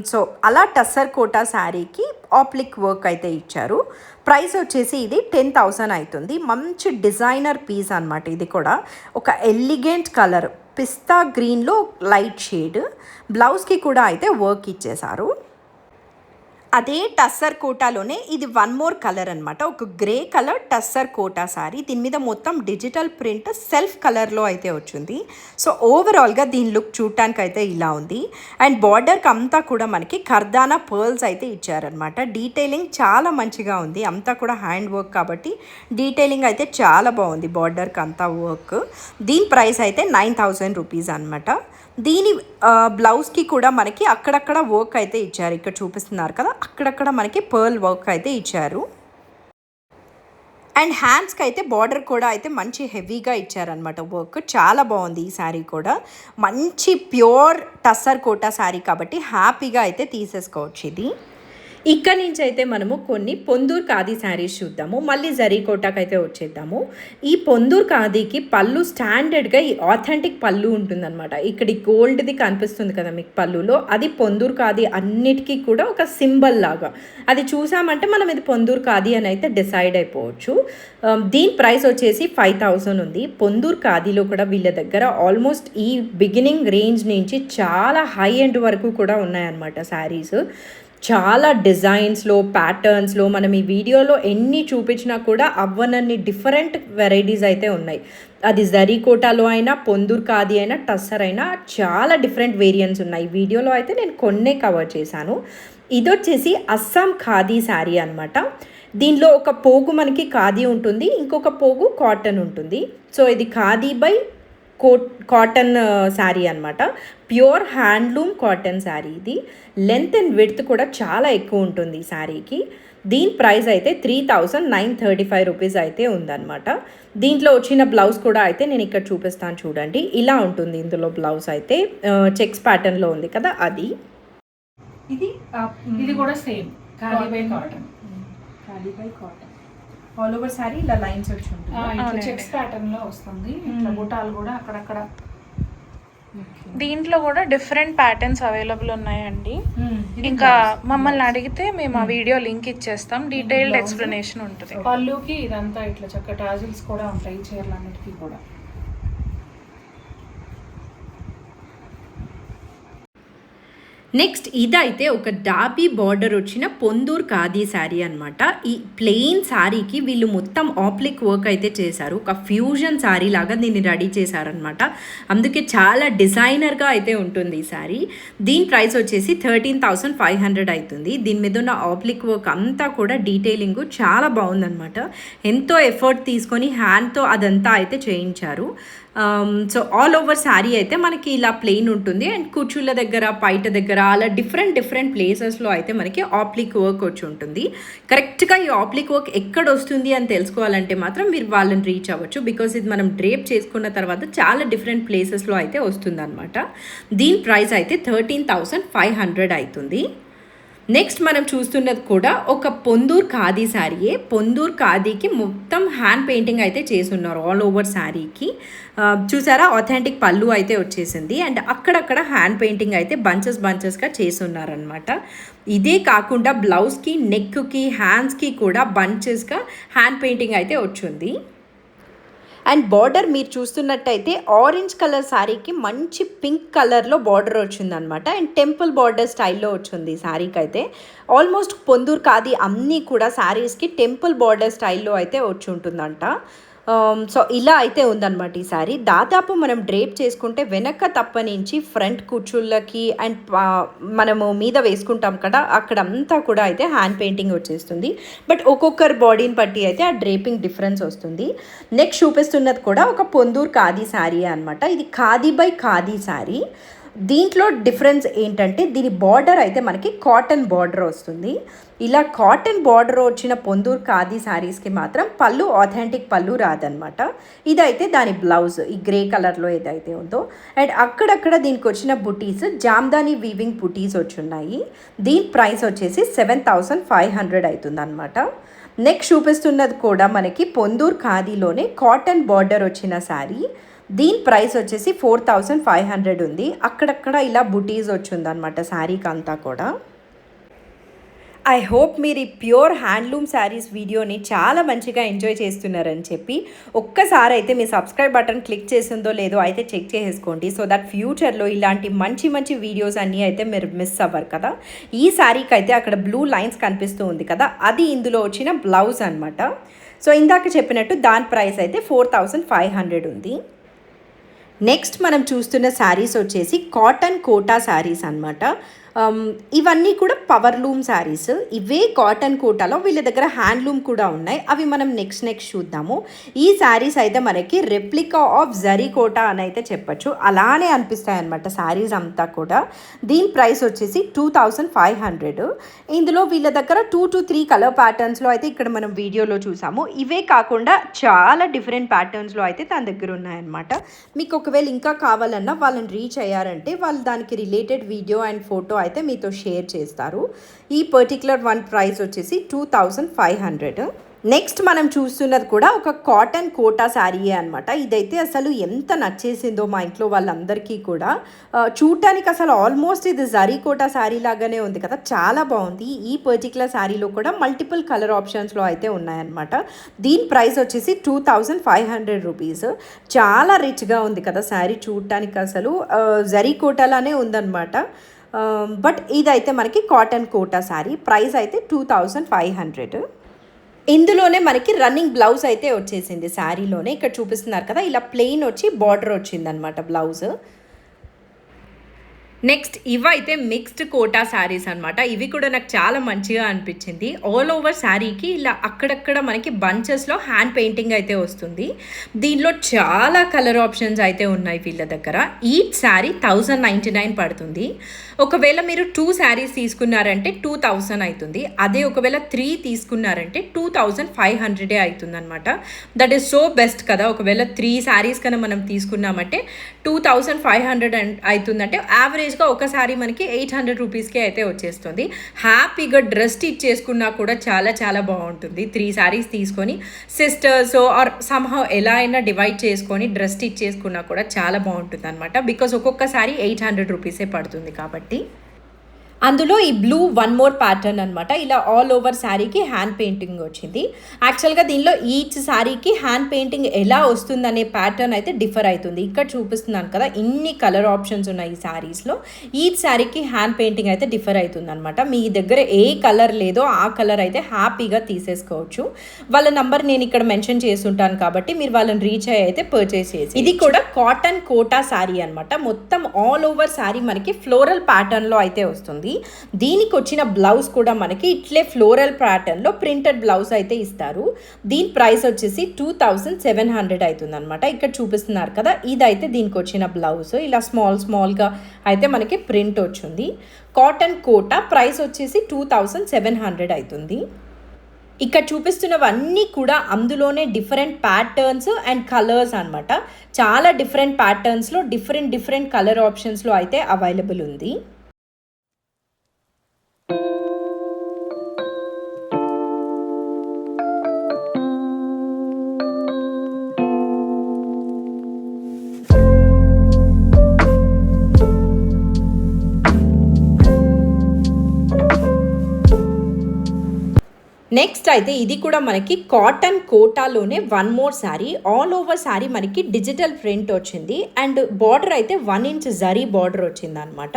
సో అలా టస్సర్ కోటా శారీకి ఆప్లిక్ వర్క్ అయితే ఇచ్చారు. ప్రైస్ వచ్చేసి ఇది 10,000 అవుతుంది. మంచి డిజైనర్ పీస్ అనమాట. ఇది కూడా ఒక ఎలిగెంట్ కలర్ పిస్తా గ్రీన్లో లైట్ షేడ్. బ్లౌజ్కి కూడా అయితే వర్క్ ఇచ్చేశారు. అదే టస్సర్ కోటాలోనే ఇది వన్ మోర్ కలర్ అనమాట. ఒక గ్రే కలర్ టస్సర్ కోటా సారీ. దీని మీద మొత్తం డిజిటల్ ప్రింట్ సెల్ఫ్ కలర్లో అయితే వచ్చింది. సో ఓవరాల్గా దీని లుక్ చూడటానికి అయితే ఇలా ఉంది. అండ్ బార్డర్కి అంతా కూడా మనకి కర్దానా పర్ల్స్ అయితే ఇచ్చారనమాట. డీటెయిలింగ్ చాలా మంచిగా ఉంది. అంతా కూడా హ్యాండ్ వర్క్ కాబట్టి డీటెయిలింగ్ అయితే చాలా బాగుంది. బార్డర్కి అంతా వర్క్. దీని ప్రైస్ అయితే 9,000 రూపీస్ అనమాట. దీని బ్లౌజ్కి కూడా మనకి అక్కడక్కడ వర్క్ అయితే ఇచ్చారు. ఇక్కడ చూపిస్తున్నారు కదా, అక్కడక్కడ మనకి పర్ల్ వర్క్ అయితే ఇచ్చారు. అండ్ హ్యాండ్స్కి అయితే బార్డర్ కూడా అయితే మంచి హెవీగా ఇచ్చారనమాట. వర్క్ చాలా బాగుంది. ఈ శారీ కూడా మంచి ప్యూర్ టస్సర్ కోటా శారీ కాబట్టి హ్యాపీగా అయితే తీసేసుకోవచ్చు ఇది. ఇక్కడ నుంచి అయితే మనము కొన్ని పొందూర్ ఖాదీ శారీస్ చూద్దాము. మళ్ళీ జరీ కోటాకి అయితే వచ్చేద్దాము. ఈ పొందూర్ ఖాదీకి పళ్ళు స్టాండర్డ్గా ఈ ఆథెంటిక్ పళ్ళు ఉంటుందన్నమాట. ఇక్కడ గోల్డ్ది కనిపిస్తుంది కదా మీకు పళ్ళులో, అది పొందూర్ ఖాదీ అన్నిటికీ కూడా ఒక సింబల్ లాగా. అది చూసామంటే మనం ఇది పొందూర్ ఖాదీ అని అయితే డిసైడ్ అయిపోవచ్చు. దీని ప్రైస్ వచ్చేసి 5,000 ఉంది. పొందూర్ ఖాదీలో కూడా వీళ్ళ దగ్గర ఆల్మోస్ట్ ఈ బిగినింగ్ రేంజ్ నుంచి చాలా హై ఎండ్ వరకు కూడా ఉన్నాయన్నమాట శారీస్. చాలా డిజైన్స్లో ప్యాటర్న్స్లో మనం ఈ వీడియోలో ఎన్ని చూపించినా కూడా అవ్వనన్ని డిఫరెంట్ వెరైటీస్ అయితే ఉన్నాయి. అది జరీ కోటాలో అయినా పొందూర్ ఖాదీ అయినా టస్సర్ అయినా చాలా డిఫరెంట్ వేరియంట్స్ ఉన్నాయి. ఈ వీడియోలో అయితే నేను కొన్నే కవర్ చేశాను. ఇది వచ్చేసి అస్సాం ఖాదీ శారీ అనమాట. దీనిలో ఒక పోగు మనకి ఖాదీ ఉంటుంది, ఇంకొక పోగు కాటన్ ఉంటుంది. సో ఇది ఖాదీ బై కాటన్ శారీ అనమాట. ప్యూర్ హ్యాండ్లూమ్ కాటన్ శారీ ఇది. లెంత్ అండ్ విడ్త్ కూడా చాలా ఎక్కువ ఉంటుంది ఈ శారీకి. దీని ప్రైస్ అయితే 3,935 రూపీస్ అయితే ఉందన్నమాట. దీంట్లో వచ్చిన బ్లౌజ్ కూడా అయితే నేను ఇక్కడ చూపిస్తాను చూడండి. ఇలా ఉంటుంది ఇందులో బ్లౌజ్ అయితే. చెక్స్ ప్యాటర్న్లో ఉంది కదా అది. ఇది కూడా same khadi by cotton. Khadi by cotton all over sari ఇలా లైన్స్ వచ్చి ఉంటుంది. చెక్స్ ప్యాటర్న్ లో వస్తుంది. ఇట్లా బుటాలు కూడా అక్కడక్కడ. దీంట్లో కూడా డిఫరెంట్ ప్యాటర్న్స్ అవైలబుల్ ఉన్నాయండి. ఇంకా మమ్మల్ని అడిగితే మేము ఆ వీడియో లింక్ ఇచ్చేస్తాం. డీటెయిల్డ్ ఎక్స్ప్లెనేషన్ ఉంటుంది. పళ్ళుకి ఇదంతా ఇట్లా చక్క టాజిల్స్ కూడా ఉంటాయి చీరలు అన్నిటికీ కూడా. నెక్స్ట్ ఇదైతే ఒక డాబీ బార్డర్ వచ్చిన పొందూర్ ఖాదీ శారీ అనమాట. ఈ ప్లెయిన్ శారీకి వీళ్ళు మొత్తం ఆప్లిక్ వర్క్ అయితే చేశారు. ఒక ఫ్యూజన్ శారీ లాగా దీన్ని రెడీ చేశారనమాట. అందుకే చాలా డిజైనర్గా అయితే ఉంటుంది ఈ శారీ. దీని ప్రైస్ వచ్చేసి 13,500 అవుతుంది. దీని మీద ఉన్న ఆప్లిక్ వర్క్ అంతా కూడా డీటెయిలింగ్ చాలా బాగుందనమాట. ఎంతో ఎఫర్ట్ తీసుకొని హ్యాండ్తో అదంతా అయితే చేయించారు. సో ఆల్ ఓవర్ శారీ అయితే మనకి ఇలా ప్లెయిన్ ఉంటుంది. అండ్ కుర్చీల దగ్గర పైట దగ్గర అలా డిఫరెంట్ ప్లేసెస్లో అయితే మనకి ఆప్లిక్ వర్క్ వచ్చి ఉంటుంది. కరెక్ట్గా ఈ ఆప్లిక్ వర్క్ ఎక్కడ వస్తుంది అని తెలుసుకోవాలంటే మాత్రం మీరు వాళ్ళని రీచ్ అవ్వచ్చు. బికాస్ ఇది మనం డ్రేప్ చేసుకున్న తర్వాత చాలా డిఫరెంట్ ప్లేసెస్లో అయితే వస్తుంది అనమాట. దీని ప్రైస్ అయితే 13,500 అవుతుంది. నెక్స్ట్ మనం చూస్తున్నది కూడా ఒక పొందూర్ ఖాదీ శారీయే. పొందూర్ ఖాదీకి మొత్తం హ్యాండ్ పెయింటింగ్ అయితే చేసున్నారు ఆల్ ఓవర్ శారీకి. చూసారా, ఆథెంటిక్ పళ్ళు అయితే వచ్చేసింది. అండ్ అక్కడక్కడ హ్యాండ్ పెయింటింగ్ అయితే బంచెస్గా చేసున్నారనమాట. ఇదే కాకుండా బ్లౌజ్కి, నెక్కి, హ్యాండ్స్కి కూడా బంచెస్గా హ్యాండ్ పెయింటింగ్ అయితే వచ్చింది. అండ్ బార్డర్ మీరు చూస్తున్నట్టయితే ఆరెంజ్ కలర్ శారీకి మంచి పింక్ కలర్లో బార్డర్ వచ్చిందనమాట. అండ్ టెంపుల్ బార్డర్ స్టైల్లో వచ్చింది శారీకి అయితే. ఆల్మోస్ట్ పొందూర్ ఖాదీ అన్నీ కూడా శారీస్కి టెంపుల్ బార్డర్ స్టైల్లో అయితే వచ్చి ఉంటుందంట. సో ఇలా అయితే ఉందన్నమాట ఈ సారీ. దాదాపు మనం డ్రేప్ చేసుకుంటే వెనక తప్ప నుంచి ఫ్రంట్ కుచ్చుళ్ళకి అండ్ మనము మీద వేసుకుంటాం కదా, అక్కడంతా కూడా అయితే హ్యాండ్ పెయింటింగ్ వచ్చేస్తుంది. బట్ ఒక్కొక్కరి బాడీని బట్టి అయితే ఆ డ్రేపింగ్ డిఫరెన్స్ వస్తుంది. నెక్స్ట్ చూపిస్తున్నది కూడా ఒక పొందూరు ఖాదీ శారీ అనమాట. ఇది ఖాదీ బై ఖాదీ శారీ. దీంట్లో డిఫరెన్స్ ఏంటంటే దీని బార్డర్ అయితే మనకి కాటన్ బార్డర్ వస్తుంది. ఇలా కాటన్ బార్డర్ వచ్చిన పొందూరు ఖాదీ శారీస్కి మాత్రం పళ్ళు ఆథెంటిక్ పళ్ళు రాదనమాట. ఇదైతే దాని బ్లౌజ్ ఈ గ్రే కలర్లో ఏదైతే ఉందో, అండ్ అక్కడక్కడ దీనికి వచ్చిన బుటీస్ జామ్దాని వీవింగ్ బుటీస్ వచ్చున్నాయి. దీని ప్రైస్ వచ్చేసి 7,500 అవుతుంది అనమాట. నెక్స్ట్ చూపిస్తున్నది కూడా మనకి పొందూరు ఖాదీలోనే కాటన్ బార్డర్ వచ్చిన శారీ. దీని ప్రైస్ వచ్చేసి 4,500 ఉంది. అక్కడక్కడ ఇలా బుటీస్ వచ్చిందనమాట శారీకి అంతా కూడా. ఐ హోప్ మీరు ఈ ప్యూర్ హ్యాండ్లూమ్ శారీస్ వీడియోని చాలా మంచిగా ఎంజాయ్ చేస్తున్నారని చెప్పి ఒక్కసారి అయితే మీ సబ్స్క్రైబ్ బటన్ క్లిక్ చేసిందో లేదో అయితే చెక్ చేసేసుకోండి. సో దట్ ఫ్యూచర్లో ఇలాంటి మంచి మంచి వీడియోస్ అన్నీ అయితే మీరు మిస్ అవ్వరు కదా. ఈ శారీకి అయితే అక్కడ బ్లూ లైన్స్ కనిపిస్తూ ఉంది కదా, అది ఇందులో వచ్చిన బ్లౌజ్ అనమాట. సో ఇందాక చెప్పినట్టు దాని ప్రైస్ అయితే 4,500 ఉంది. నెక్స్ట్ మనం చూస్తున్న శారీస్ వచ్చేసి కాటన్ కోటా శారీస్ అనమాట. ఇవన్నీ కూడా పవర్ లూమ్ శారీస్. ఇవే కాటన్ కోటాలో వీళ్ళ దగ్గర హ్యాండ్లూమ్ కూడా ఉన్నాయి. అవి మనం నెక్స్ట్ చూద్దాము. ఈ శారీస్ అయితే మనకి రెప్లికా ఆఫ్ జరీ కోటా అని అయితే చెప్పచ్చు. అలానే అనిపిస్తాయి అనమాట శారీస్ అంతా కూడా. దీని ప్రైస్ వచ్చేసి 2,500. ఇందులో వీళ్ళ దగ్గర 2 to 3 కలర్ ప్యాటర్న్స్లో అయితే ఇక్కడ మనం వీడియోలో చూసాము. ఇవే కాకుండా చాలా డిఫరెంట్ ప్యాటర్న్స్లో అయితే తన దగ్గర ఉన్నాయన్నమాట. మీకు ఒకవేళ ఇంకా కావాలన్నా వాళ్ళని రీచ్ అయ్యారంటే వాళ్ళు దానికి రిలేటెడ్ వీడియో అండ్ ఫోటో అయితే మీతో షేర్ చేస్తారు. ఈ పర్టికులర్ వన్ ప్రైస్ వచ్చేసి 2,500. నెక్స్ట్ మనం చూస్తున్నది కూడా ఒక కాటన్ కోటా శారీయే అనమాట. ఇదైతే అసలు ఎంత నచ్చేసిందో మా ఇంట్లో వాళ్ళందరికీ కూడా. చూడటానికి అసలు ఆల్మోస్ట్ ఇది జరీ కోటా శారీ లాగానే ఉంది కదా, చాలా బాగుంది. ఈ పర్టికులర్ శారీలో కూడా మల్టిపుల్ కలర్ ఆప్షన్స్లో అయితే ఉన్నాయన్నమాట. దీని ప్రైస్ వచ్చేసి 2,500 రూపీస్. చాలా రిచ్గా ఉంది కదా శారీ, చూడటానికి అసలు జరీ కోటాలానే ఉందన్నమాట. బట్ ఇదైతే మనకి కాటన్ కోటా శారీ. ప్రైస్ అయితే 2,500. ఇందులోనే మనకి రన్నింగ్ బ్లౌజ్ అయితే వచ్చేసింది శారీలోనే. ఇక్కడ చూపిస్తున్నారు కదా, ఇలా ప్లెయిన్ వచ్చి బార్డర్ వచ్చిందనమాట బ్లౌజ్. నెక్స్ట్ ఇవైతే మిక్స్డ్ కోటా శారీస్ అనమాట. ఇవి కూడా నాకు చాలా మంచిగా అనిపించింది. ఆల్ ఓవర్ శారీకి ఇలా అక్కడక్కడ మనకి బంచెస్లో హ్యాండ్ పెయింటింగ్ అయితే వస్తుంది. దీనిలో చాలా కలర్ ఆప్షన్స్ అయితే ఉన్నాయి వీళ్ళ దగ్గర. ఈచ్ శారీ 1,099 పడుతుంది. ఒకవేళ మీరు 2 శారీస్ తీసుకున్నారంటే 2,000 అవుతుంది. అదే ఒకవేళ 3 తీసుకున్నారంటే 2,500 అవుతుంది అనమాట. దట్ ఈస్ సో బెస్ట్ కదా. ఒకవేళ 3 శారీస్ కన్నా మనం తీసుకున్నామంటే 2,500 అవుతుందంటే యావరేజ్గా ఒక శారీ మనకి 800 రూపీస్కే అయితే వచ్చేస్తుంది. హ్యాపీగా డ్రెస్ స్టిచ్ చేసుకున్నా కూడా చాలా చాలా బాగుంటుంది. 3 శారీస్ తీసుకొని సిస్టర్స్ ఆర్ సమ్హౌ ఎలా అయినా డివైడ్ చేసుకొని డ్రెస్ స్టిచ్ చేసుకున్నా కూడా చాలా బాగుంటుంది అనమాట. బికాస్ ఒక్కొక్క శారీ 800 రూపీసే పడుతుంది కాబట్టి. అందులో ఈ బ్లూ వన్ మోర్ ప్యాటర్న్ అనమాట. ఇలా ఆల్ ఓవర్ శారీకి హ్యాండ్ పెయింటింగ్ వచ్చింది. యాక్చువల్గా దీనిలో ఈచ్ శారీకి హ్యాండ్ పెయింటింగ్ ఎలా వస్తుందనే ప్యాటర్న్ అయితే డిఫర్ అవుతుంది. ఇక్కడ చూపిస్తున్నాను కదా, ఇన్ని కలర్ ఆప్షన్స్ ఉన్నాయి ఈ శారీస్లో. ఈచ్ శారీకి హ్యాండ్ పెయింటింగ్ అయితే డిఫర్ అవుతుంది అనమాట. మీ దగ్గర ఏ కలర్ లేదో ఆ కలర్ అయితే హ్యాపీగా తీసేసుకోవచ్చు. వాళ్ళ నంబర్ నేను ఇక్కడ మెన్షన్ చేస్తుంటాను కాబట్టి మీరు వాళ్ళని రీచ్ అయ్యి అయితే పర్చేస్ చేసి. ఇది కూడా కాటన్ కోటా శారీ అనమాట. మొత్తం ఆల్ ఓవర్ శారీ మనకి ఫ్లోరల్ ప్యాటర్న్లో అయితే వస్తుంది. దీనికి వచ్చిన బ్లౌజ్ కూడా మనకి ఇట్లే ఫ్లోరల్ ప్యాటర్న్లో ప్రింటెడ్ బ్లౌజ్ అయితే ఇస్తారు. దీని ప్రైస్ వచ్చేసి 2,700 అవుతుంది అనమాట. ఇక్కడ చూపిస్తున్నారు కదా, ఇదైతే దీనికి వచ్చిన బ్లౌజ్. ఇలా స్మాల్గా అయితే మనకి ప్రింట్ వచ్చింది. కాటన్ కోటా ప్రైస్ వచ్చేసి 2,700 అవుతుంది. ఇక్కడ చూపిస్తున్నవన్నీ కూడా అందులోనే డిఫరెంట్ ప్యాటర్న్స్ అండ్ కలర్స్ అనమాట. చాలా డిఫరెంట్ ప్యాటర్న్స్లో డిఫరెంట్ కలర్ ఆప్షన్స్లో అయితే అవైలబుల్ ఉంది. నెక్స్ట్ అయితే ఇది కూడా మనకి కాటన్ కోటాలోనే one more sari, all over sari మనకి డిజిటల్ ప్రింట్ వచ్చింది అండ్ బార్డర్ అయితే 1 ఇంచ్ జరీ బార్డర్ వచ్చింది అనమాట.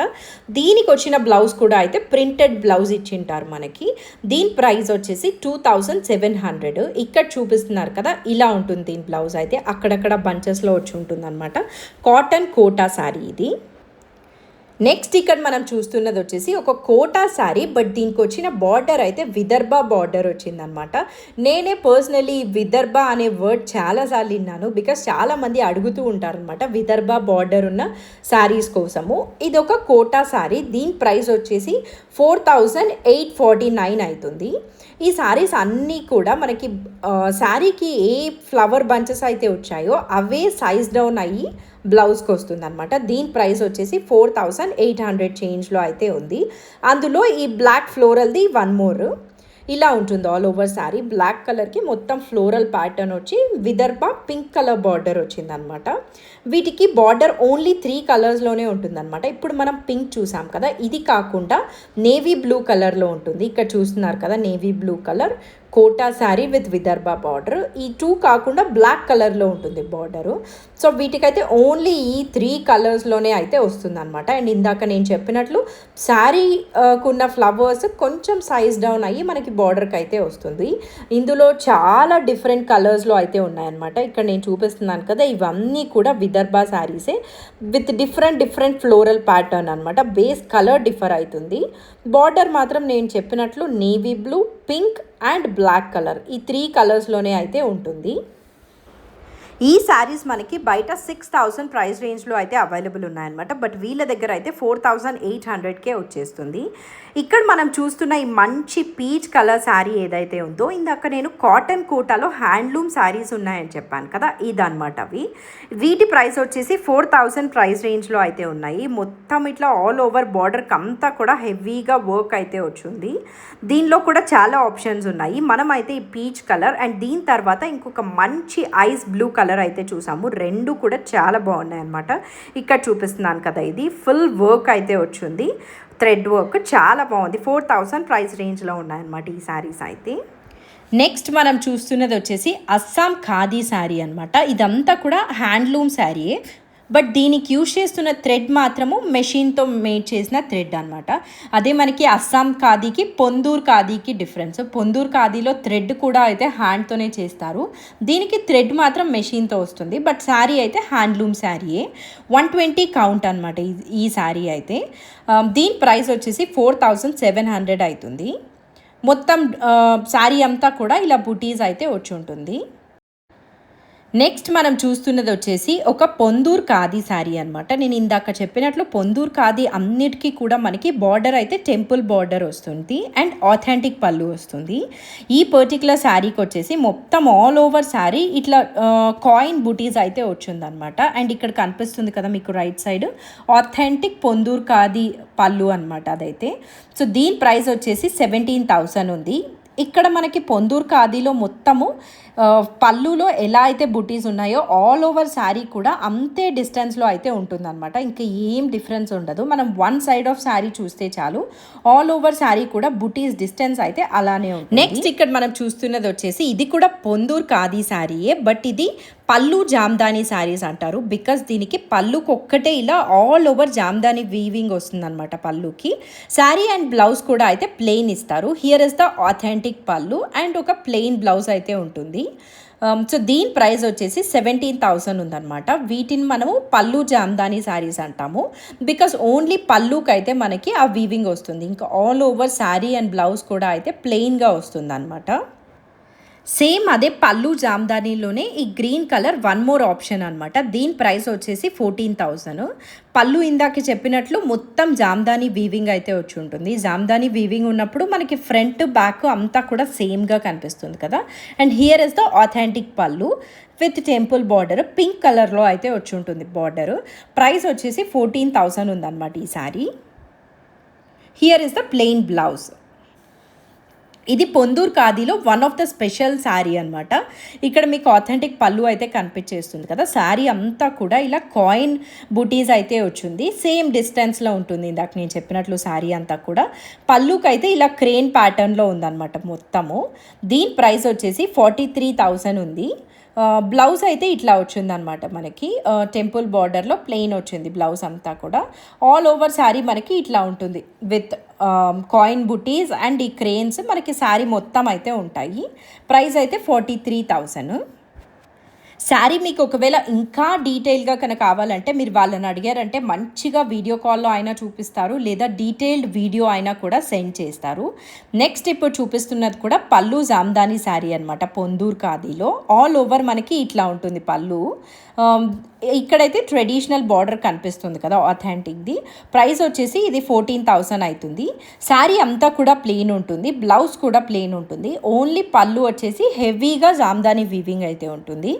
దీనికి వచ్చిన బ్లౌజ్ కూడా అయితే ప్రింటెడ్ బ్లౌజ్ ఇచ్చింటారు మనకి. దీని ప్రైస్ వచ్చేసి 2700. ఇక్కడ చూపిస్తున్నారు కదా, ఇలా ఉంటుంది దీని బ్లౌజ్ అయితే, అక్కడక్కడ బంచెస్లో వచ్చి ఉంటుంది అనమాట. కాటన్ కోటా శారీ ఇది. నెక్స్ట్ ఇక్కడ మనం చూస్తున్నది వచ్చేసి ఒక కోటా శారీ, బట్ దీనికి వచ్చిన బార్డర్ అయితే విదర్భ బార్డర్ వచ్చిందనమాట. నేనే పర్సనలీ విదర్భ అనే వర్డ్ చాలాసార్లు విన్నాను, బికాస్ చాలామంది అడుగుతూ ఉంటారనమాట విదర్భ బార్డర్ ఉన్న శారీస్ కోసము. ఇది ఒక కోటా శారీ, దీని ప్రైస్ వచ్చేసి 4849 అవుతుంది. ఈ శారీస్ అన్నీ కూడా మనకి శారీకి ఏ ఫ్లవర్ బంచెస్ అయితే వచ్చాయో అవే సైజ్ డౌన్ అయ్యి బ్లౌజ్కి వస్తుంది అనమాట. దీని ప్రైస్ వచ్చేసి 4800 చేంజ్లో అయితే ఉంది. అందులో ఈ బ్లాక్ ఫ్లోరల్ది 1 మోర్ ఇలా ఉంటుంది ఆల్ ఓవర్ శారీ. బ్లాక్ కలర్కి మొత్తం ఫ్లోరల్ ప్యాటర్న్ వచ్చి విదర్భ పింక్ కలర్ బార్డర్ వచ్చిందనమాట. వీటికి బార్డర్ ఓన్లీ 3 కలర్స్లోనే ఉంటుందన్నమాట. ఇప్పుడు మనం పింక్ చూసాం కదా, ఇది కాకుండా నేవీ బ్లూ కలర్లో ఉంటుంది. ఇక్కడ చూస్తున్నారు కదా, navy blue colour Kota sari with Vidarbha border. ఈ 2 కాకుండా బ్లాక్ కలర్లో ఉంటుంది బార్డరు. సో వీటికైతే ఓన్లీ ఈ 3 కలర్స్లోనే అయితే వస్తుంది అనమాట. అండ్ ఇందాక నేను చెప్పినట్లు శారీకున్న ఫ్లవర్స్ కొంచెం సైజ్ డౌన్ అయ్యి మనకి బార్డర్కి అయితే వస్తుంది. ఇందులో చాలా డిఫరెంట్ కలర్స్లో అయితే ఉన్నాయన్నమాట. ఇక్కడ నేను చూపిస్తున్నాను కదా, ఇవన్నీ కూడా విదర్భ శారీసే విత్ డిఫరెంట్ ఫ్లోరల్ ప్యాటర్న్ అనమాట. బేస్ కలర్ డిఫర్ అవుతుంది. బార్డర్ మాత్రం నేను చెప్పినట్లు navy blue, pink and black colour, ఈ 3 కలర్స్లోనే అయితే ఉంటుంది. ఈ శారీస్ మనకి బయట 6000 ప్రైస్ రేంజ్లో అయితే అవైలబుల్ ఉన్నాయన్నమాట. బట్ వీళ్ళ దగ్గర అయితే 4800కే వచ్చేస్తుంది. ఇక్కడ మనం చూస్తున్న ఈ మంచి పీచ్ కలర్ శారీ ఏదైతే ఉందో, ఇందాక నేను కాటన్ కోటాలో హ్యాండ్లూమ్ శారీస్ ఉన్నాయని చెప్పాను కదా, ఇదన్నమాట అవి. వీటి ప్రైస్ వచ్చేసి 4000 ప్రైస్ రేంజ్లో అయితే ఉన్నాయి. మొత్తం ఇట్లా ఆల్ ఓవర్ బార్డర్కి అంతా కూడా హెవీగా వర్క్ అయితే వచ్చింది. దీనిలో కూడా చాలా ఆప్షన్స్ ఉన్నాయి. మనం అయితే ఈ పీచ్ కలర్ అండ్ దీని తర్వాత ఇంకొక మంచి ఐస్ బ్లూ కలర్ అయితే చూసాము. రెండు కూడా చాలా బాగున్నాయి అన్నమాట. ఇక్కడ చూపిస్తున్నాను కదా, ఇది ఫుల్ వర్క్ అయితే వచ్చింది, థ్రెడ్ వర్క్ చాలా బాగుంది. 4000 ప్రైస్ రేంజ్లో ఉన్నాయన్నమాట ఈ శారీస్ అయితే. నెక్స్ట్ మనం చూస్తున్నది వచ్చేసి అస్సాం ఖాదీ శారీ అనమాట. ఇదంతా కూడా హ్యాండ్లూమ్ శారీయే, బట్ దీనికి యూజ్ చేస్తున్న థ్రెడ్ మాత్రము మెషిన్తో మేడ్ చేసిన థ్రెడ్ అనమాట. అదే మనకి అస్సాం ఖాదీకి పొందూర్ ఖాదీకి డిఫరెన్స్. పొందూర్ ఖాదీలో థ్రెడ్ కూడా అయితే హ్యాండ్తోనే చేస్తారు, దీనికి థ్రెడ్ మాత్రం మెషిన్తో వస్తుంది. బట్ శారీ అయితే హ్యాండ్లూమ్ శారీయే. 120 కౌంట్ అనమాట ఈ శారీ అయితే. దీని ప్రైస్ వచ్చేసి 4700 అవుతుంది. మొత్తం శారీ అంతా కూడా ఇలా బుటీస్ అయితే వచ్చి ఉంటుంది. నెక్స్ట్ మనం చూస్తున్నది వచ్చేసి ఒక పొందూర్ ఖాదీ శారీ అనమాట. నేను ఇందాక చెప్పినట్లు పొందూర్ ఖాదీ అన్నిటికీ కూడా మనకి బార్డర్ అయితే టెంపుల్ బార్డర్ వస్తుంది అండ్ ఆథెంటిక్ పళ్ళు వస్తుంది. ఈ పర్టికులర్ శారీకి వచ్చేసి మొత్తం ఆల్ ఓవర్ శారీ ఇట్లా కాయిన్ బుటీస్ అయితే వచ్చిందనమాట. అండ్ ఇక్కడ కనిపిస్తుంది కదా మీకు right side, authentic Ponduru khadi పళ్ళు అనమాట అదైతే. సో దీని ప్రైస్ వచ్చేసి 17000 ఉంది. ఇక్కడ మనకి పొందూర్ ఖాదీలో మొత్తము పళ్ళులో ఎలా అయితే బుటీస్ ఉన్నాయో ఆల్ ఓవర్ శారీ కూడా అంతే డిస్టెన్స్లో అయితే ఉంటుందన్నమాట. ఇంకా ఏం డిఫరెన్స్ ఉండదు. మనం వన్ సైడ్ ఆఫ్ శారీ చూస్తే చాలు, ఆల్ ఓవర్ శారీ కూడా బుటీస్ డిస్టెన్స్ అయితే అలానే ఉంటుంది. నెక్స్ట్ ఇక్కడ మనం చూస్తున్నది వచ్చేసి ఇది కూడా పొందూర్ ఖాదీ శారీయే, బట్ ఇది పళ్ళు జామ్దాని శారీస్ అంటారు. బికాస్ దీనికి పళ్ళుకి ఒక్కటే ఇలా ఆల్ ఓవర్ జామ్దాని వీవింగ్ వస్తుందన్నమాట పళ్ళుకి. శారీ అండ్ బ్లౌజ్ కూడా అయితే ప్లెయిన్ ఇస్తారు. హియర్ ఇస్ ద ఆథెంటిక్ పళ్ళు అండ్ ఒక ప్లెయిన్ బ్లౌజ్ అయితే ఉంటుంది. సో దీని ప్రైస్ వచ్చేసి 17000 ఉందన్నమాట. వీటిని మనము పళ్ళు జామ్దాని శారీస్ అంటాము, బికాస్ ఓన్లీ పళ్ళుకి అయితే మనకి ఆ వీవింగ్ వస్తుంది. ఇంకా all over sari and blouse కూడా అయితే ప్లెయిన్గా వస్తుంది అనమాట. సేమ్ అదే పళ్ళు జామ్దానీలోనే ఈ green colour one more option అనమాట. దీని ప్రైస్ వచ్చేసి 14000. పళ్ళు ఇందాక చెప్పినట్లు మొత్తం జామ్దానీ వీవింగ్ అయితే వచ్చి ఉంటుంది. జామ్దానీ వీవింగ్ ఉన్నప్పుడు మనకి ఫ్రంట్ బ్యాక్ అంతా కూడా సేమ్గా కనిపిస్తుంది కదా. And here is the authentic పళ్ళు విత్ టెంపుల్ బార్డర్ పింక్ కలర్లో అయితే వచ్చి ఉంటుంది బార్డర్. ప్రైస్ వచ్చేసి 14000 ఉందన్నమాట ఈ sari. Here is the plain blouse. ఇది పొందూరు ఖాదీలో one of the special sari అనమాట. ఇక్కడ మీకు ఆథెంటిక్ పళ్ళు అయితే కనిపించేస్తుంది కదా. శారీ అంతా కూడా ఇలా కాయిన్ బూటీస్ అయితే వచ్చింది. సేమ్ డిస్టెన్స్లో ఉంటుంది ఇందాక నేను చెప్పినట్లు శారీ అంతా కూడా. పళ్ళుకి అయితే ఇలా క్రేన్ ప్యాటర్న్లో ఉందన్నమాట మొత్తము. దీని ప్రైస్ వచ్చేసి 43,000 ఉంది. బ్లౌజ్ అయితే ఇట్లా వచ్చిందనమాట మనకి. టెంపుల్ బార్డర్లో ప్లెయిన్ వచ్చింది బ్లౌజ్ అంతా కూడా. ఆల్ ఓవర్ శారీ మనకి ఇట్లా ఉంటుంది విత్ కాయిన్ బుటీస్ అండ్ ఈ క్రేన్స్ మనకి శారీ మొత్తం అయితే ఉంటాయి. ప్రైస్ అయితే 43,000. శారీ మీకు ఒకవేళ ఇంకా డీటెయిల్గా కనుక కావాలంటే మీరు వాళ్ళని అడిగారంటే మంచిగా వీడియో కాల్లో అయినా చూపిస్తారు, లేదా డీటెయిల్డ్ వీడియో అయినా కూడా సెండ్ చేస్తారు. నెక్స్ట్ ఇప్పుడు చూపిస్తున్నది కూడా పళ్ళు జామ్దాని శారీ అనమాట, పొందూరు ఖాదీలో. ఆల్ ఓవర్ మనకి ఇట్లా ఉంటుంది పళ్ళు. ఇక్కడైతే ట్రెడిషనల్ బార్డర్ కనిపిస్తుంది కదా ఆథెంటిక్ది. ప్రైస్ వచ్చేసి ఇది 14,000 అవుతుంది. శారీ అంతా కూడా ప్లెయిన్ ఉంటుంది, బ్లౌజ్ కూడా ప్లెయిన్ ఉంటుంది. ఓన్లీ పళ్ళు వచ్చేసి హెవీగా జామ్దాని వీవింగ్ అయితే ఉంటుంది.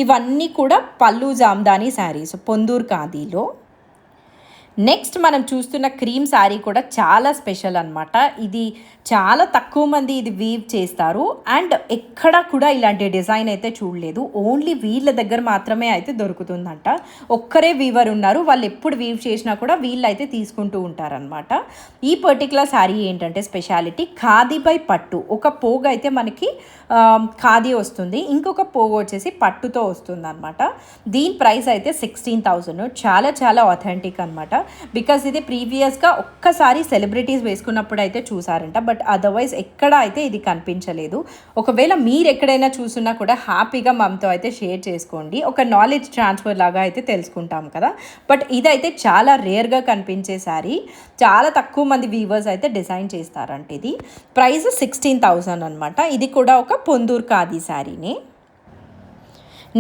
ఇవన్నీ కూడా పళ్ళు జామ్దాని శారీస్ పొందూరు ఖాదీలో. నెక్స్ట్ మనం చూస్తున్న క్రీమ్ శారీ కూడా చాలా స్పెషల్ అనమాట. ఇది చాలా తక్కువ మంది ఇది వీవ్ చేస్తారు అండ్ ఎక్కడా కూడా ఇలాంటి డిజైన్ అయితే చూడలేదు. ఓన్లీ వీళ్ళ దగ్గర మాత్రమే అయితే దొరుకుతుందంట. ఒక్కరే వీవర్ ఉన్నారు, వాళ్ళు ఎప్పుడు వీవ్ చేసినా కూడా వీళ్ళు అయితే తీసుకుంటూ ఉంటారనమాట. ఈ పర్టికులర్ శారీ ఏంటంటే స్పెషాలిటీ ఖాదీ బై పట్టు. ఒక పోగు అయితే మనకి ఖాదీ వస్తుంది, ఇంకొక పోగు వచ్చేసి పట్టుతో వస్తుంది అనమాట. దీని ప్రైస్ అయితే 16,000. చాలా చాలా ఆథెంటిక్ అనమాట. బికాస్ ఇది ప్రీవియస్గా ఒక్కసారి సెలబ్రిటీస్ వేసుకున్నప్పుడు అయితే చూసారంట, బట్ అదర్వైజ్ ఎక్కడ అయితే ఇది కనిపించలేదు. ఒకవేళ మీరు ఎక్కడైనా చూసున్నా కూడా హ్యాపీగా మనతో అయితే షేర్ చేసుకోండి. ఒక నాలెడ్జ్ ట్రాన్స్ఫర్ లాగా అయితే తెలుసుకుంటాం కదా. బట్ ఇదైతే చాలా రేర్గా కనిపించే శారీ. చాలా తక్కువ మంది వీవర్స్ అయితే డిజైన్ చేస్తారంట. ఇది ప్రైస్ 16,000 అనమాట. ఇది కూడా ఒక పొందూరు ఖాదీ శారీనే.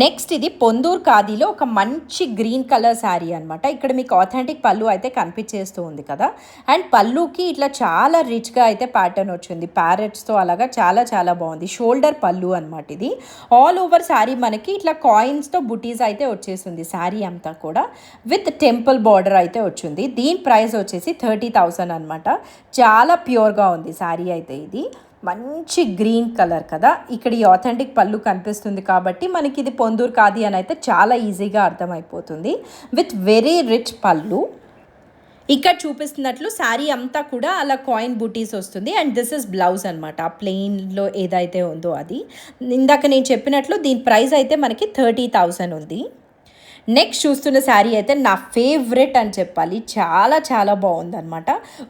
నెక్స్ట్ ఇది పొందూరు ఖాదీలో ఒక మంచి గ్రీన్ కలర్ శారీ అనమాట. ఇక్కడ మీకు ఆథెంటిక్ పళ్ళు అయితే కనిపించేస్తూ ఉంది కదా. అండ్ పళ్ళుకి ఇట్లా చాలా రిచ్గా అయితే ప్యాటర్న్ వచ్చింది, ప్యారెట్స్తో అలాగా చాలా చాలా బాగుంది. షోల్డర్ పళ్ళు అనమాట ఇది. ఆల్ ఓవర్ శారీ మనకి ఇట్లా కాయిన్స్తో బుటీస్ అయితే వచ్చేసింది శారీ అంతా కూడా. విత్ టెంపుల్ బార్డర్ అయితే వచ్చింది. దీని ప్రైస్ వచ్చేసి 30,000 అనమాట. చాలా ప్యూర్గా ఉంది శారీ అయితే. ఇది మంచి గ్రీన్ కలర్ కదా. ఇక్కడ ఈ ఆథెంటిక్ పళ్ళు కనిపిస్తుంది కాబట్టి మనకి ఇది పొందూరు ఖాదీ అని అయితే చాలా ఈజీగా అర్థమైపోతుంది. విత్ వెరీ రిచ్ పళ్ళు. ఇక్కడ చూపిస్తున్నట్లు శారీ అంతా కూడా అలా కాయిన్ బూటీస్ వస్తుంది. అండ్ దిస్ ఇస్ బ్లౌజ్ అనమాట. ఆ ప్లెయిన్లో ఏదైతే ఉందో అది. ఇందాక నేను చెప్పినట్లు దీని ప్రైస్ అయితే మనకి 30,000 ఉంది. నెక్స్ట్ చూస్తున్న శారీ అయితే నా ఫేవరెట్ అని చెప్పాలి. చాలా చాలా బాగుందన్నమాట.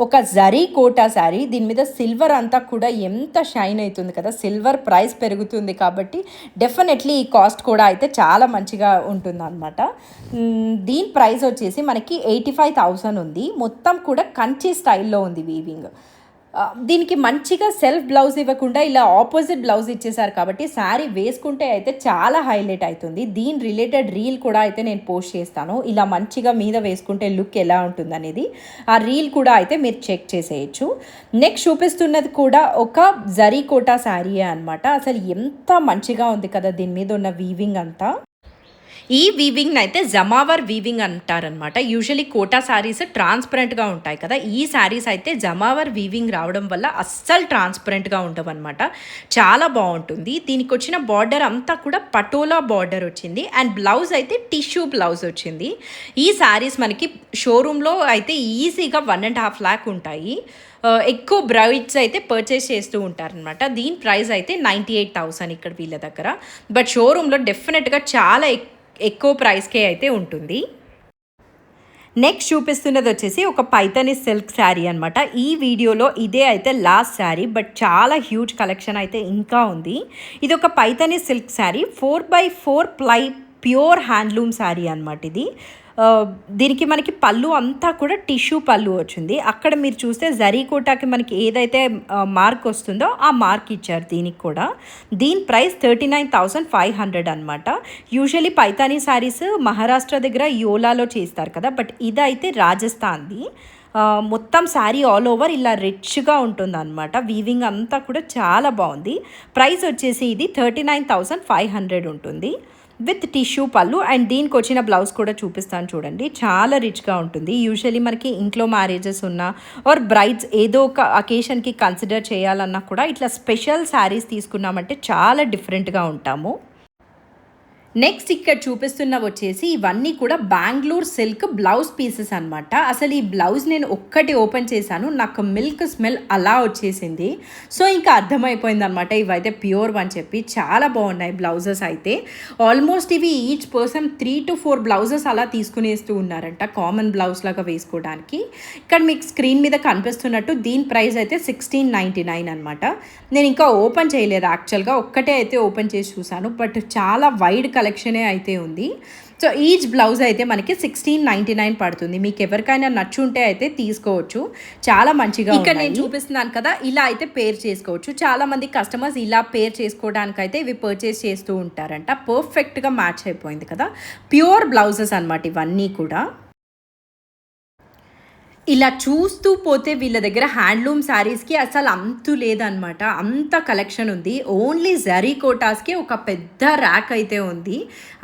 ఒక జరీ కోటా శారీ. దీని మీద సిల్వర్ అంతా కూడా ఎంత షైన్ అవుతుంది కదా. సిల్వర్ ప్రైస్ పెరుగుతుంది కాబట్టి డెఫినెట్లీ ఈ కాస్ట్ కూడా అయితే చాలా మంచిగా ఉంటుంది అనమాట. దీని ప్రైస్ వచ్చేసి మనకి 85,000 ఉంది. మొత్తం కూడా కంచి స్టైల్లో ఉంది వీవింగ్. దీనికి మంచిగా సెల్ఫ్ బ్లౌజ్ ఇవ్వకుండా ఇలా ఆపోజిట్ బ్లౌజ్ ఇచ్చేసారు కాబట్టి శారీ వేసుకుంటే అయితే చాలా హైలైట్ అవుతుంది. దీని రిలేటెడ్ రీల్ కూడా అయితే నేను పోస్ట్ చేస్తాను. ఇలా మంచిగా మీద వేసుకుంటే లుక్ ఎలా ఉంటుంది అనేది ఆ రీల్ కూడా అయితే మీరు చెక్ చేసేయచ్చు. నెక్స్ట్ చూపిస్తున్నది కూడా ఒక జరీ కోటా శారీయే అనమాట. అసలు ఎంత మంచిగా ఉంది కదా దీని మీద ఉన్న వీవింగ్ అంతా. ఈ వీవింగ్ అయితే జమావర్ వీవింగ్ అంటారనమాట. యూజువలీ కోటా శారీస్ ట్రాన్స్పరెంట్గా ఉంటాయి కదా. ఈ శారీస్ అయితే జమావర్ వీవింగ్ రావడం వల్ల అస్సలు ట్రాన్స్పరెంట్గా ఉండవన్నమాట. చాలా బాగుంటుంది. దీనికి వచ్చిన బార్డర్ అంతా కూడా పటోలా బార్డర్ వచ్చింది. అండ్ బ్లౌజ్ అయితే టిష్యూ బ్లౌజ్ వచ్చింది. ఈ శారీస్ మనకి షోరూంలో అయితే ఈజీగా 1.5 lakh ఉంటాయి. ఎక్కువ బ్రైడ్స్ అయితే పర్చేస్ చేస్తూ ఉంటారనమాట. దీని ప్రైస్ అయితే 98,000 ఇక్కడ వీళ్ళ దగ్గర. బట్ షోరూంలో డెఫినెట్గా చాలా ఎక్కువ ప్రైస్కే అయితే ఉంటుంది. నెక్స్ట్ చూపిస్తున్నది వచ్చేసి ఒక పైథానీ సిల్క్ శారీ అనమాట. ఈ వీడియోలో ఇదే అయితే లాస్ట్ శారీ, బట్ చాలా హ్యూజ్ కలెక్షన్ అయితే ఇంకా ఉంది. ఇది ఒక Paithani silk sari, 4x4 ply pure handloom sari అనమాట. ఇది దీనికి మనకి పళ్ళు అంతా కూడా టిష్యూ పళ్ళు వచ్చింది. అక్కడ మీరు చూస్తే జరీ కోటాకి మనకి ఏదైతే మార్క్ వస్తుందో ఆ మార్క్ ఇచ్చారు దీనికి కూడా. దీని ప్రైస్ 39,500 అనమాట. యూజువలీ పైథానీ శారీస్ మహారాష్ట్ర దగ్గర యోలాలో చేస్తారు కదా, బట్ ఇదైతే రాజస్థాన్ది. మొత్తం శారీ ఆల్ ఓవర్ ఇలా రిచ్గా ఉంటుంది అనమాట. వీవింగ్ అంతా కూడా చాలా బాగుంది. ప్రైస్ వచ్చేసి ఇది 39,500 ఉంటుంది. విత్ టిష్యూ పళ్ళు అండ్ దీనికి వచ్చిన బ్లౌజ్ కూడా చూపిస్తాను చూడండి. చాలా రిచ్గా ఉంటుంది. యూజువలీ మనకి ఇంట్లో మ్యారేజెస్ ఉన్నా ఆర్ బ్రైడ్స్ ఏదో ఒక అకేషన్కి కన్సిడర్ చేయాలన్నా కూడా ఇట్లా స్పెషల్ శారీస్ తీసుకున్నామంటే చాలా డిఫరెంట్గా ఉంటాము. నెక్స్ట్ ఇక్కడ చూపిస్తున్న వచ్చేసి ఇవన్నీ కూడా బెంగళూరు సిల్క్ బ్లౌజ్ పీసెస్ అనమాట. అసలు ఈ బ్లౌజ్ నేను ఒక్కటి ఓపెన్ చేశాను, నాకు మిల్క్ స్మెల్ అలా వచ్చేసింది. సో ఇంకా అర్థమైపోయింది అనమాట ఇవైతే ప్యూర్ అని చెప్పి. చాలా బాగున్నాయి బ్లౌజెస్ అయితే. ఆల్మోస్ట్ ఇవి ఈచ్ పర్సన్ 3 to 4 బ్లౌజెస్ అలా తీసుకునేస్తూ ఉన్నారంట కామన్ బ్లౌజ్ లాగా వేసుకోవడానికి. ఇక్కడ మీకు స్క్రీన్ మీద కనిపిస్తున్నట్టు దీని ప్రైస్ అయితే 1699 అనమాట. నేను ఇంకా ఓపెన్ చేయలేదు యాక్చువల్గా, ఒక్కటే అయితే ఓపెన్ చేసి చూసాను. బట్ చాలా వైడ్ కలెక్షనే అయితే ఉంది. సో ఈచ్ బ్లౌజ్ అయితే మనకి 1699 పడుతుంది. మీకు ఎవరికైనా నచ్చుంటే అయితే తీసుకోవచ్చు, చాలా మంచిగా. ఇక్కడ నేను చూపిస్తున్నాను కదా, ఇలా అయితే పేర్ చేసుకోవచ్చు. చాలా మంది కస్టమర్స్ ఇలా పేర్ చేసుకోవడానికి అయితే ఇవి పర్చేస్ చేస్తూ ఉంటారంట. పర్ఫెక్ట్గా మ్యాచ్ అయిపోయింది కదా. ప్యూర్ బ్లౌజెస్ అనమాట ఇవన్నీ కూడా. ఇలా చూస్తూ పోతే వీళ్ళ దగ్గర హ్యాండ్లూమ్ శారీస్కి అసలు అంతు లేదనమాట. అంత కలెక్షన్ ఉంది. ఓన్లీ జరీ కోటాస్కి ఒక పెద్ద ర్యాక్ అయితే ఉంది.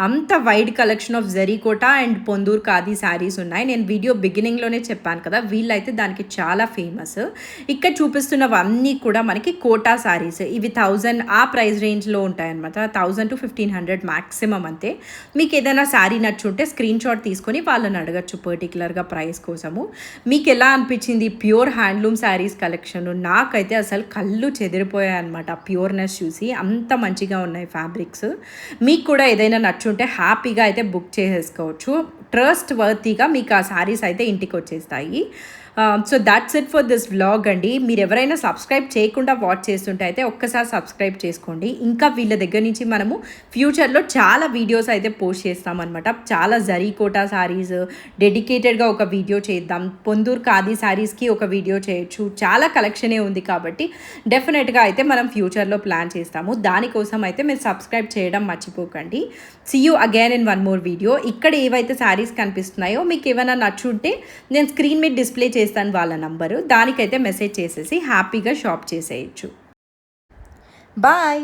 అంత wide collection of zari Kota and Ponduru khadi saris ఉన్నాయి. నేను వీడియో బిగినింగ్లోనే చెప్పాను కదా, వీళ్ళైతే దానికి చాలా ఫేమస్. ఇక్కడ చూపిస్తున్నవన్నీ కూడా మనకి కోటా శారీస్. ఇవి 1000 ఆ ప్రైస్ రేంజ్లో ఉంటాయన్నమాట. 1000 to 1500 మ్యాక్సిమం అంతే. మీకు ఏదైనా శారీ నచ్చుంటే స్క్రీన్ షాట్ తీసుకొని వాళ్ళని అడగచ్చు పర్టికులర్గా ప్రైస్ కోసము. మీకు ఎలా అనిపించింది ప్యూర్ హ్యాండ్లూమ్ శారీస్ కలెక్షన్? నాకైతే అసలు కళ్ళు చెదిరిపోయాయి అనమాట ప్యూర్నెస్ చూసి. అంత మంచిగా ఉన్నాయి ఫ్యాబ్రిక్స్. మీకు కూడా ఏదైనా నచ్చుంటే హ్యాపీగా అయితే బుక్ చేసేసుకోవచ్చు. ట్రస్ట్ వర్తీగా మీకు ఆ శారీస్ అయితే ఇంటికి వచ్చేస్తాయి. So that's it for this vlog అండి. మీరు ఎవరైనా సబ్స్క్రైబ్ చేయకుండా వాచ్ చేస్తుంటే అయితే ఒక్కసారి సబ్స్క్రైబ్ చేసుకోండి. ఇంకా వీళ్ళ దగ్గర నుంచి మనము ఫ్యూచర్లో చాలా వీడియోస్ అయితే పోస్ట్ చేస్తామన్నమాట. చాలా జరీ కోటా శారీస్ డెడికేటెడ్గా ఒక వీడియో చేద్దాం. పొందూరు ఖాదీ శారీస్కి ఒక వీడియో చేయొచ్చు. చాలా కలెక్షనే ఉంది కాబట్టి డెఫినెట్గా అయితే మనం ఫ్యూచర్లో ప్లాన్ చేస్తాము. దానికోసం అయితే మీరు సబ్స్క్రైబ్ చేయడం మర్చిపోకండి. See you again in one more video. ఇక్కడ ఏవైతే శారీస్ కనిపిస్తున్నాయో మీకు ఏమైనా నచ్చుంటే నేను స్క్రీన్ మీద డిస్ప్లే చేస్తాను వాళ్ళ నంబరు. దానికైతే మెసేజ్ చేసేసి హ్యాపీగా షాప్ చేసేయచ్చు. బాయ్.